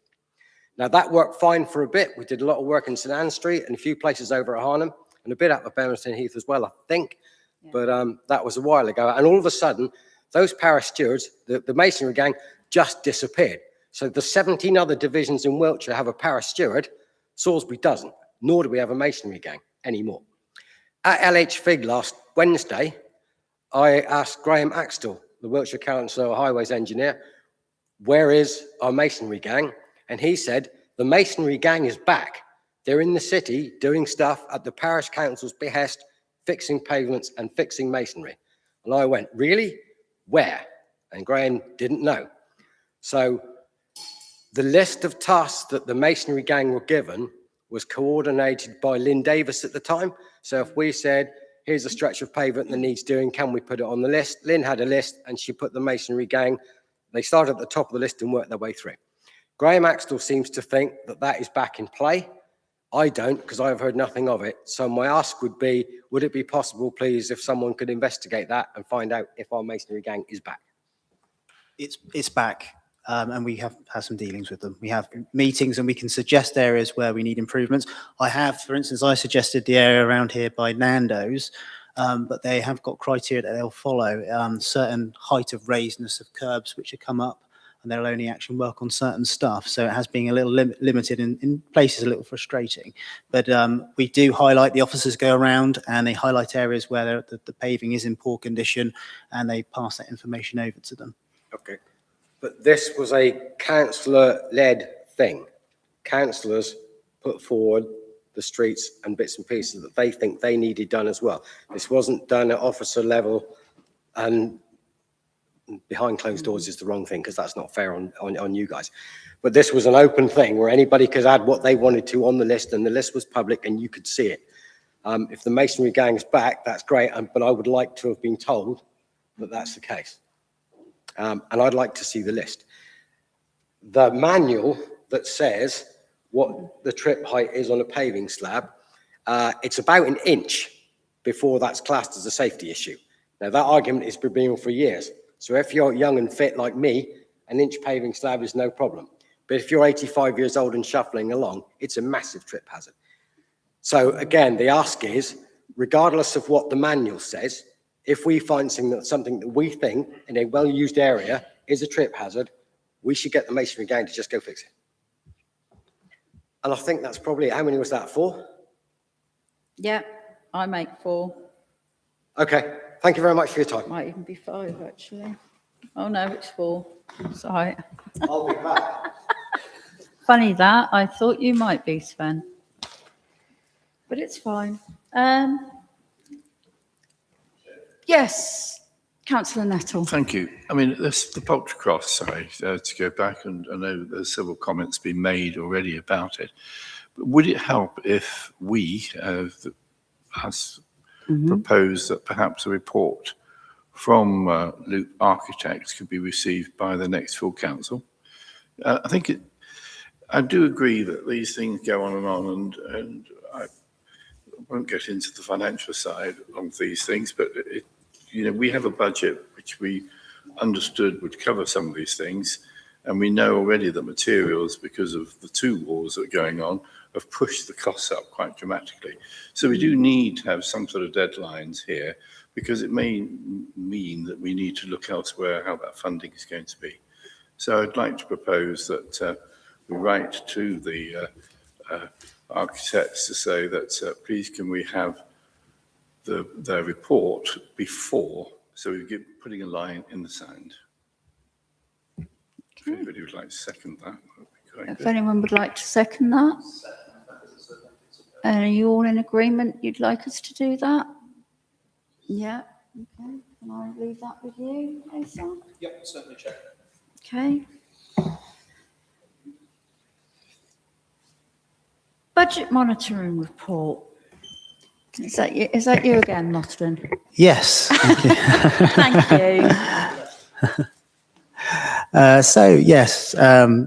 Speaker 10: Now, that worked fine for a bit. We did a lot of work in St Anne Street and a few places over at Harnham and a bit up at Bemerton Heath as well, I think. Yeah. But that was a while ago. And all of a sudden, those parish stewards, the masonry gang, just disappeared. So the 17 other divisions in Wiltshire have a parish steward. Salisbury doesn't, nor do we have a masonry gang anymore. At LH Fig last Wednesday, I asked Graham Axtell, the Wiltshire Council Highways engineer, where is our masonry gang? And he said, the masonry gang is back. They're in the city doing stuff at the parish council's behest, fixing pavements and fixing masonry. And I went, really? Where? And Graham didn't know. So the list of tasks that the masonry gang were given was coordinated by Lynn Davis at the time. So if we said, here's a stretch of pavement that needs doing, can we put it on the list? Lynn had a list and she put the masonry gang. They started at the top of the list and worked their way through. Graham Axtell seems to think that that is back in play. I don't, because I've heard nothing of it. So my ask would be, would it be possible, please, if someone could investigate that and find out if our masonry gang is back?
Speaker 6: It's back, and we have had some dealings with them. We have meetings and we can suggest areas where we need improvements. I have, for instance, I suggested the area around here by Nando's, but they have got criteria that they'll follow, certain height of raisedness of curbs which have come up, and they'll only actually work on certain stuff. So it has been a little limited in places, a little frustrating. But we do highlight, the officers go around and they highlight areas where the paving is in poor condition, and they pass that information over to them.
Speaker 10: Okay. But this was a councillor-led thing. Councillors put forward the streets and bits and pieces that they think they needed done as well. This wasn't done at officer level, and behind closed doors is the wrong thing, because that's not fair on you guys. But this was an open thing where anybody could add what they wanted to on the list, and the list was public and you could see it. If the masonry gang's back, that's great, but I would like to have been told that that's the case. And I'd like to see the list. The manual that says what the trip height is on a paving slab, it's about an inch before that's classed as a safety issue. Now, that argument has been being for years. So if you're young and fit like me, an inch paving slab is no problem. But if you're 85 years old and shuffling along, it's a massive trip hazard. So again, the ask is, regardless of what the manual says, if we find something that we think in a well-used area is a trip hazard, we should get the masonry gang to just go fix it. And I think that's probably, how many was that, 4?
Speaker 1: Yeah, I make 4.
Speaker 10: Okay, thank you very much for your time.
Speaker 1: Might even be 5, actually. Oh, no, it's 4. Sorry.
Speaker 10: I'll be back.
Speaker 1: Funny that. I thought you might be, Sven. But it's fine. Yes, Councillor Nettle.
Speaker 8: Thank you. I mean, the poultry cross, sorry, to go back, and I know there's several comments being made already about it. But would it help if we, as proposed, that perhaps a report from Loop Architects could be received by the next full council? I do agree that these things go on, and I won't get into the financial side of these things, but we have a budget which we understood would cover some of these things, and we know already that materials, because of the 2 wars that are going on, have pushed the costs up quite dramatically. So we do need to have some sort of deadlines here, because it may mean that we need to look elsewhere how that funding is going to be. So I'd like to propose that we write to the architects to say that please can we have their report before, so we get putting a line in the sand. If anybody would like to second that, would be great.
Speaker 1: If anyone would like to second that. Are you all in agreement you'd like us to do that? Yeah, okay. Can I leave that with you, Asa?
Speaker 3: Yep, certainly, Chair.
Speaker 1: Okay. Budget monitoring report. Is that you again, Mostyn?
Speaker 6: Yes.
Speaker 1: Thank you.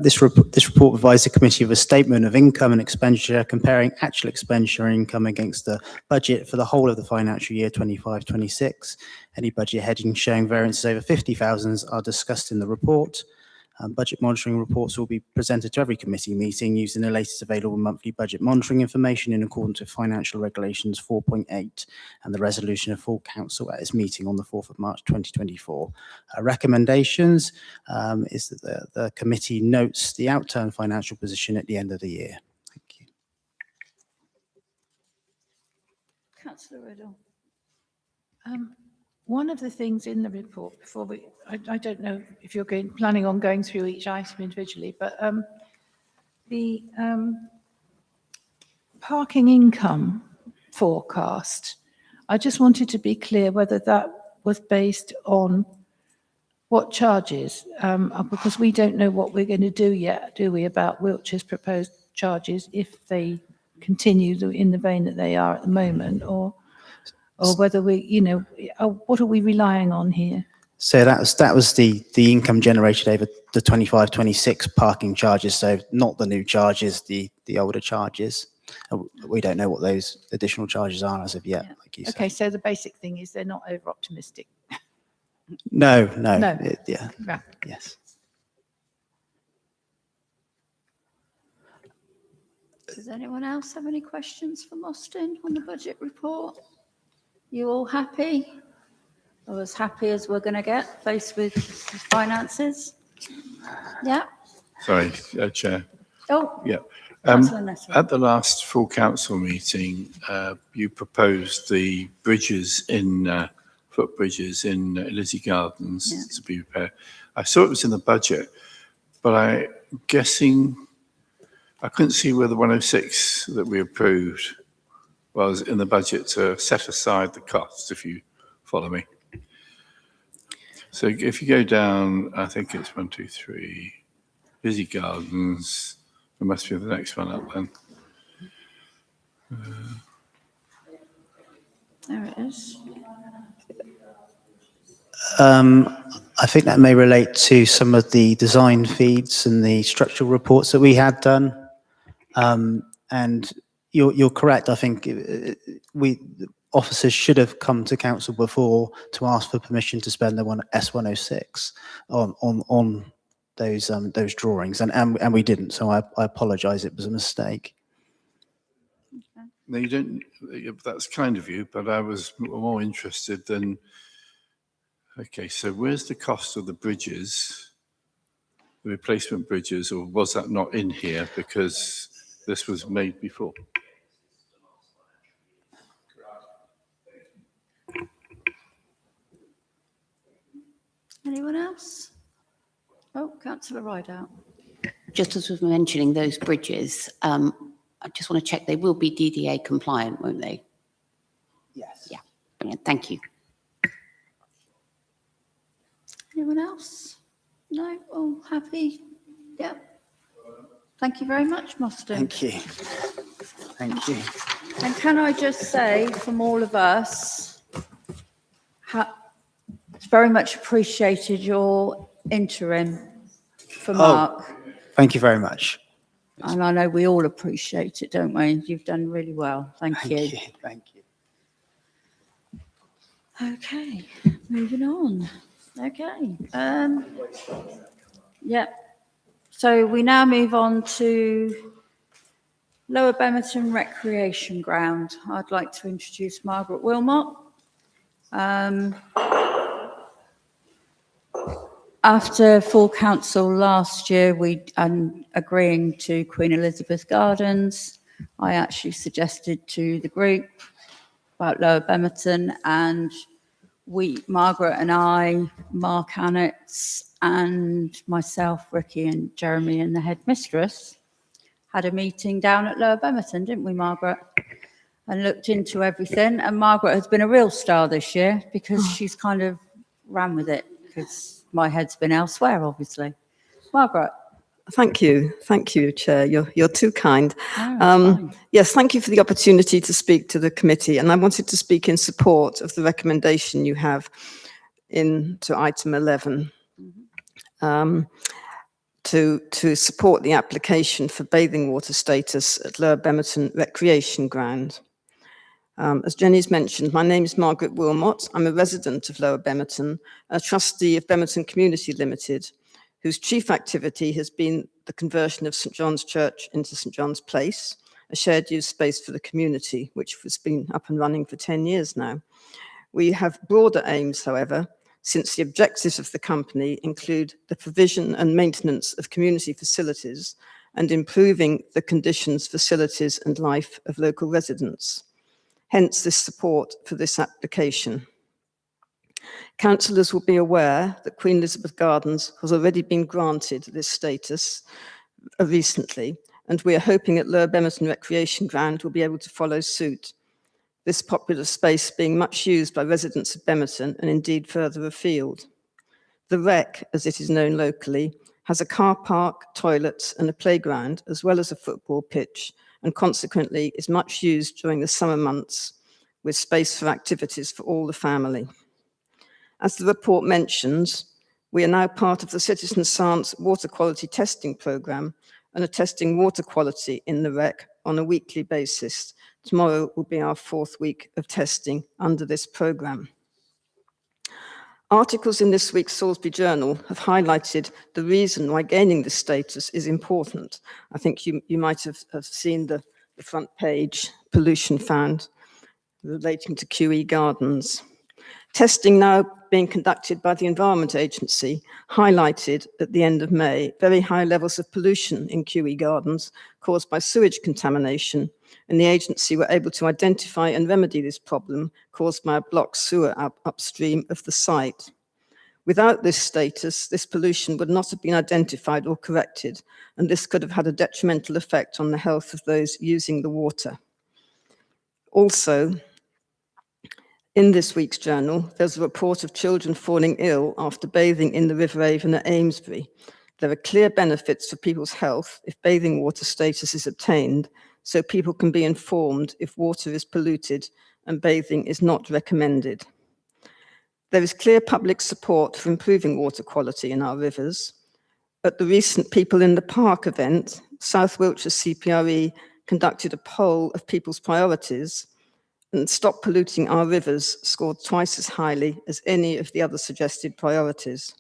Speaker 6: This report provides the committee with a statement of income and expenditure comparing actual expenditure and income against the budget for the whole of the financial year 25-26. Any budget headings showing variances over 50,000 are discussed in the report. Budget monitoring reports will be presented to every committee meeting using the latest available monthly budget monitoring information in accordance with Financial Regulations 4.8 and the resolution of full council at its meeting on the 4th of March 2024. Recommendations is that the committee notes the outturned financial position at the end of the year. Thank you.
Speaker 1: Councillor Riddle.
Speaker 7: One of the things in the report before I don't know if you're planning on going through each item individually, but the parking income forecast, I just wanted to be clear whether that was based on what charges, because we don't know what we're going to do yet, do we, about Wiltshire's proposed charges if they continue in the vein that they are at the moment, or whether we, what are we relying on here?
Speaker 6: So that was the income generated over the 25-26 parking charges. So not the new charges, the older charges. We don't know what those additional charges are as of yet,
Speaker 7: Yeah.
Speaker 6: like you said.
Speaker 7: Okay, so the basic thing is they're not over optimistic.
Speaker 6: No.
Speaker 7: No.
Speaker 6: Yeah.
Speaker 7: Right.
Speaker 6: Yes.
Speaker 1: Does anyone else have any questions for Mostyn on the budget report? You all happy? Or as happy as we're going to get faced with finances? Yeah?
Speaker 8: Sorry, Chair.
Speaker 1: Oh,
Speaker 8: Yeah.
Speaker 1: Councillor Nestle.
Speaker 8: At the last full council meeting, you proposed the bridges in, footbridges in Lizzie Gardens to be repaired. I saw it was in the budget, but I'm guessing I couldn't see where the 106 that we approved was in the budget to set aside the costs, if you follow me. So if you go down, I think it's 1, 2, 3, Lizzie Gardens, it must be the next one up then.
Speaker 1: There it is.
Speaker 6: I think that may relate to some of the design feeds and the structural reports that we had done. And you're correct. I think officers should have come to council before to ask for permission to spend the S106 on those drawings, and we didn't. So I apologise. It was a mistake.
Speaker 8: No, you don't, that's kind of you, but I was more interested than, okay, so where's the cost of the bridges, the replacement bridges, or was that not in here because this was made before?
Speaker 1: Anyone else? Oh, Councillor Rideout.
Speaker 5: Just as we were mentioning those bridges, I just want to check they will be DDA compliant, won't they?
Speaker 6: Yes.
Speaker 5: Yeah, brilliant, thank you.
Speaker 1: Anyone else? No? All happy? Yeah. Thank you very much, Mostyn.
Speaker 6: Thank you. Thank you.
Speaker 1: And can I just say from all of us, it's very much appreciated your interim for Mark.
Speaker 6: Thank you very much.
Speaker 1: And I know we all appreciate it, don't we? You've done really well. Thank you.
Speaker 6: Thank you.
Speaker 1: Okay, moving on. Okay. Yeah. So we now move on to Lower Bemerton Recreation Ground. I'd like to introduce Margaret Wilmot. After full council last year, agreeing to Queen Elizabeth Gardens, I actually suggested to the group about Lower Bemerton, and Margaret and I, Mark Annetts and myself, Ricky and Jeremy and the headmistress, had a meeting down at Lower Bemerton, didn't we, Margaret? And looked into everything. And Margaret has been a real star this year because she's kind of ran with it because my head's been elsewhere, obviously. Margaret.
Speaker 11: Thank you, Chair. You're too kind.
Speaker 1: Oh,
Speaker 11: yes, thank you for the opportunity to speak to the committee, and I wanted to speak in support of the recommendation you have into item 11 to support the application for bathing water status at Lower Bemerton Recreation Ground. As Jenny's mentioned, my name is Margaret Wilmot. I'm a resident of Lower Bemerton, a trustee of Bemerton Community Limited, whose chief activity has been the conversion of St John's Church into St John's Place, a shared use space for the community, which has been up and running for 10 years now. We have broader aims, however, since the objectives of the company include the provision and maintenance of community facilities and improving the conditions, facilities and life of local residents. hence this support for this application. Councillors will be aware that Queen Elizabeth Gardens has already been granted this status recently, and we are hoping that Lower Bemerton Recreation Ground will be able to follow suit, this popular space being much used by residents of Bemerton and indeed further afield. The Rec, as it is known locally, has a car park, toilets and a playground, as well as a football pitch, and consequently is much used during the summer months, with space for activities for all the family. As the report mentions, we are now part of the Citizen Science Water Quality Testing Programme and are testing water quality in the Rec on a weekly basis. Tomorrow will be our 4th week of testing under this programme. Articles in this week's Salisbury Journal have highlighted the reason why gaining this status is important. I think you might have seen the front page, pollution found relating to QE Gardens. Testing now being conducted by the Environment Agency highlighted at the end of May very high levels of pollution in QE Gardens caused by sewage contamination, and the agency were able to identify and remedy this problem caused by a blocked sewer upstream of the site. Without this status, this pollution would not have been identified or corrected, and this could have had a detrimental effect on the health of those using the water. Also, in this week's journal, there's a report of children falling ill after bathing in the River Avon at Amesbury. There are clear benefits for people's health if bathing water status is obtained, so people can be informed if water is polluted and bathing is not recommended. There is clear public support for improving water quality in our rivers. At the recent People in the Park event, South Wiltshire CPRE conducted a poll of people's priorities, and Stop Polluting Our Rivers scored twice as highly as any of the other suggested priorities.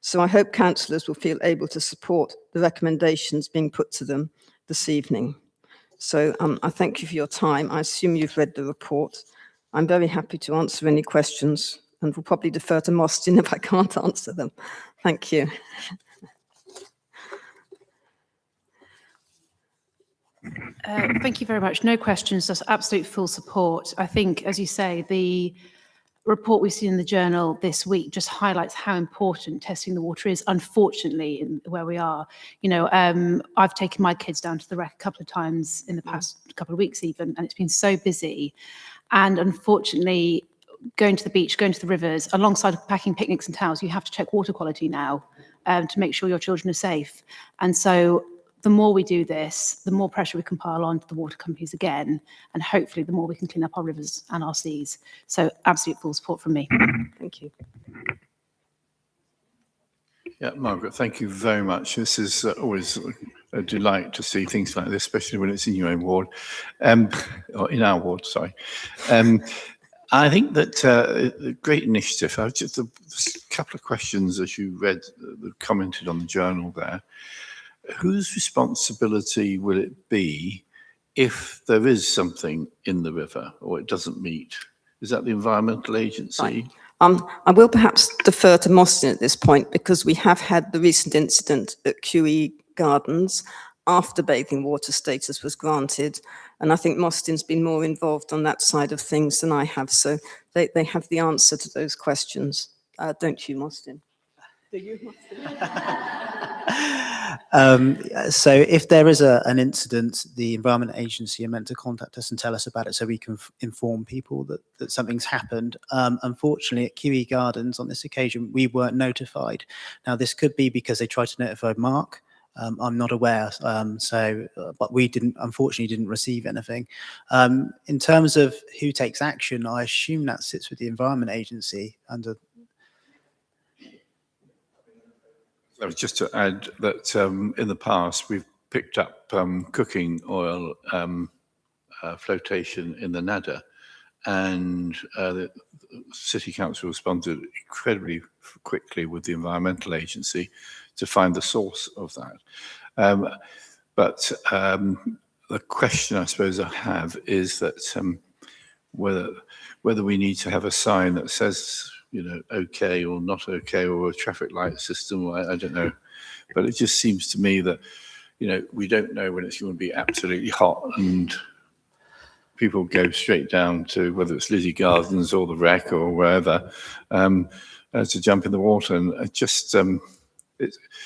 Speaker 11: So I hope councillors will feel able to support the recommendations being put to them this evening. So I thank you for your time. I assume you've read the report. I'm very happy to answer any questions and will probably defer to Mostyn if I can't answer them. Thank you.
Speaker 9: Thank you very much. No questions, just absolute full support. I think, as you say, the report we've seen in the journal this week just highlights how important testing the water is, unfortunately, in where we are. You know, I've taken my kids down to the Rec a couple of times in the past couple of weeks even, and it's been so busy. And unfortunately, going to the beach, going to the rivers, alongside packing picnics and towels, you have to check water quality now to make sure your children are safe. And so the more we do this, the more pressure we can pile on to the water companies again, and hopefully the more we can clean up our rivers and our seas. So absolute full support from me.
Speaker 11: Thank you.
Speaker 8: Yeah, Margaret, thank you very much. This is always a delight to see things like this, especially when it's in your own ward, or in our ward, sorry. I think that a great initiative. I was just a couple of questions as you read, commented on the journal there. Whose responsibility will it be if there is something in the river or it doesn't meet? Is that the Environmental Agency?
Speaker 11: Right. I will perhaps defer to Mostyn at this point because we have had the recent incident at QE Gardens after bathing water status was granted. And I think Mostyn's been more involved on that side of things than I have. So they have the answer to those questions. Don't you, Mostyn? Do you, Mostyn?
Speaker 6: So if there is an incident, the Environment Agency are meant to contact us and tell us about it so we can inform people that something's happened. Unfortunately, at QE Gardens on this occasion, we weren't notified. Now, this could be because they tried to notify Mark. I'm not aware, but we unfortunately didn't receive anything. In terms of who takes action, I assume that sits with the Environment Agency under.
Speaker 8: Just to add that in the past, we've picked up cooking oil flotation in the Nadder, and the City Council responded incredibly quickly with the Environmental Agency to find the source of that. But the question I suppose I have is that whether we need to have a sign that says, you know, okay or not okay, or a traffic light system, or I don't know. But it just seems to me that, you know, we don't know when it's going to be absolutely hot and people go straight down to whether it's Lizzie Gardens or the Wreck or wherever to jump in the water. And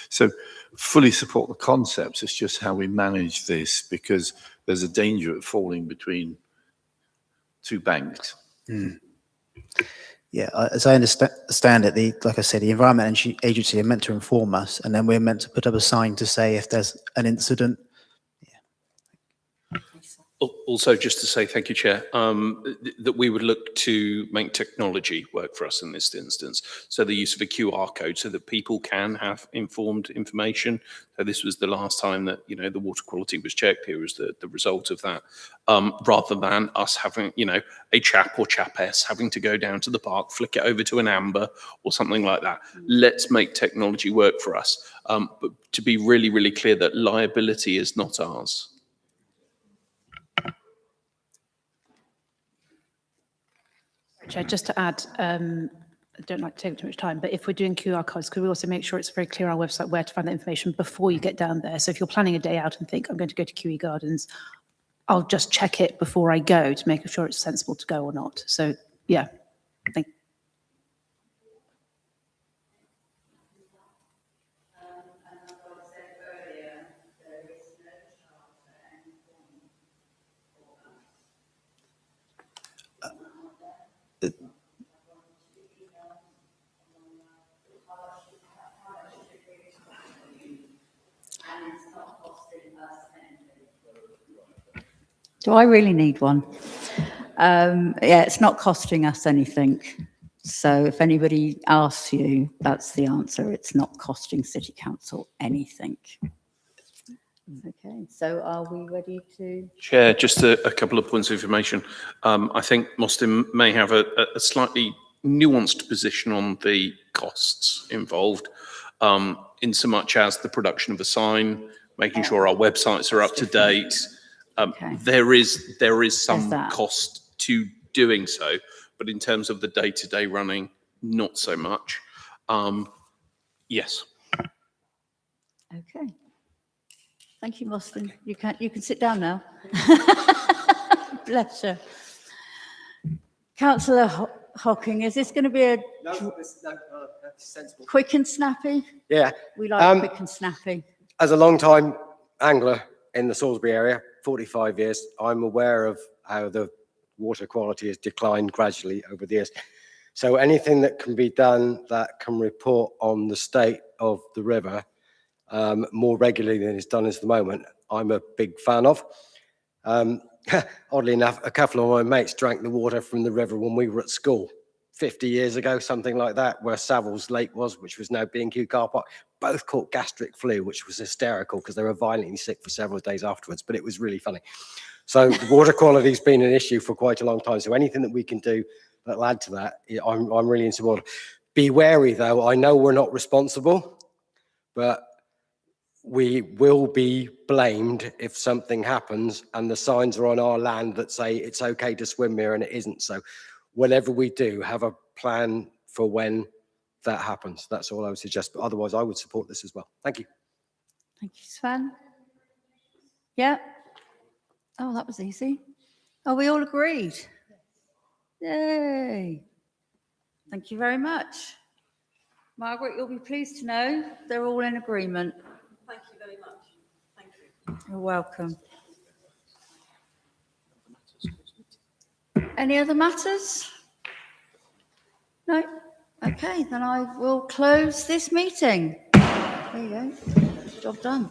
Speaker 8: so fully support the concepts. It's just how we manage this, because there's a danger of falling between two banks.
Speaker 6: Yeah, as I understand it, like I said, the Environment Agency are meant to inform us, and then we're meant to put up a sign to say if there's an incident.
Speaker 3: Also, just to say thank you, Chair, that we would look to make technology work for us in this instance. So the use of a QR code so that people can have informed information. So this was the last time that, the water quality was checked. Here was the result of that, rather than us having, a chap or chapess having to go down to the park, flick it over to an amber or something like that. Let's make technology work for us. But to be really, really clear that liability is not ours.
Speaker 9: Chair, just to add, I don't like to take too much time, but if we're doing QR codes, could we also make sure it's very clear on our website where to find that information before you get down there? So if you're planning a day out and think, I'm going to go to QE Gardens, I'll just check it before I go to make sure it's sensible to go or not. So, yeah, thank you.
Speaker 1: Do I really need one? Yeah, it's not costing us anything. So if anybody asks you, that's the answer. It's not costing City Council anything. Okay, so are we ready to?
Speaker 3: Chair, just a couple of points of information. I think Mostyn may have a slightly nuanced position on the costs involved, in so much as the production of a sign, making sure our websites are up to date.
Speaker 1: Okay.
Speaker 3: There is some
Speaker 1: that?
Speaker 3: cost to doing so, but in terms of the day-to-day running, not so much. Yes.
Speaker 1: Okay. Thank you, Mostyn. You can sit down now. Bless you. Councillor Hocking, is this going to be
Speaker 10: That's sensible.
Speaker 1: quick and snappy?
Speaker 10: Yeah.
Speaker 1: We like quick and snappy.
Speaker 10: As a long-time angler in the Salisbury area, 45 years, I'm aware of how the water quality has declined gradually over the years. So anything that can be done that can report on the state of the river more regularly than it's done at the moment, I'm a big fan of. Oddly enough, a couple of my mates drank the water from the river when we were at school 50 years ago, something like that, where Savills Lake was, which was now B&Q car park. Both caught gastric flu, which was hysterical because they were violently sick for several days afterwards, but it was really funny. So the water quality has been an issue for quite a long time. So anything that we can do that'll add to that, I'm really in support. Be wary though, I know we're not responsible, but we will be blamed if something happens and the signs are on our land that say it's okay to swim here and it isn't. So whatever we do, have a plan for when that happens. That's all I would suggest. But otherwise, I would support this as well. Thank you.
Speaker 1: Thank you, Sven. Yeah. Oh, that was easy. Oh, we all agreed. Yay. Thank you very much. Margaret, you'll be pleased to know they're all in agreement.
Speaker 12: Thank you very much. Thank you.
Speaker 1: You're welcome. Any other matters? No? Okay, then I will close this meeting. There you go. Job done.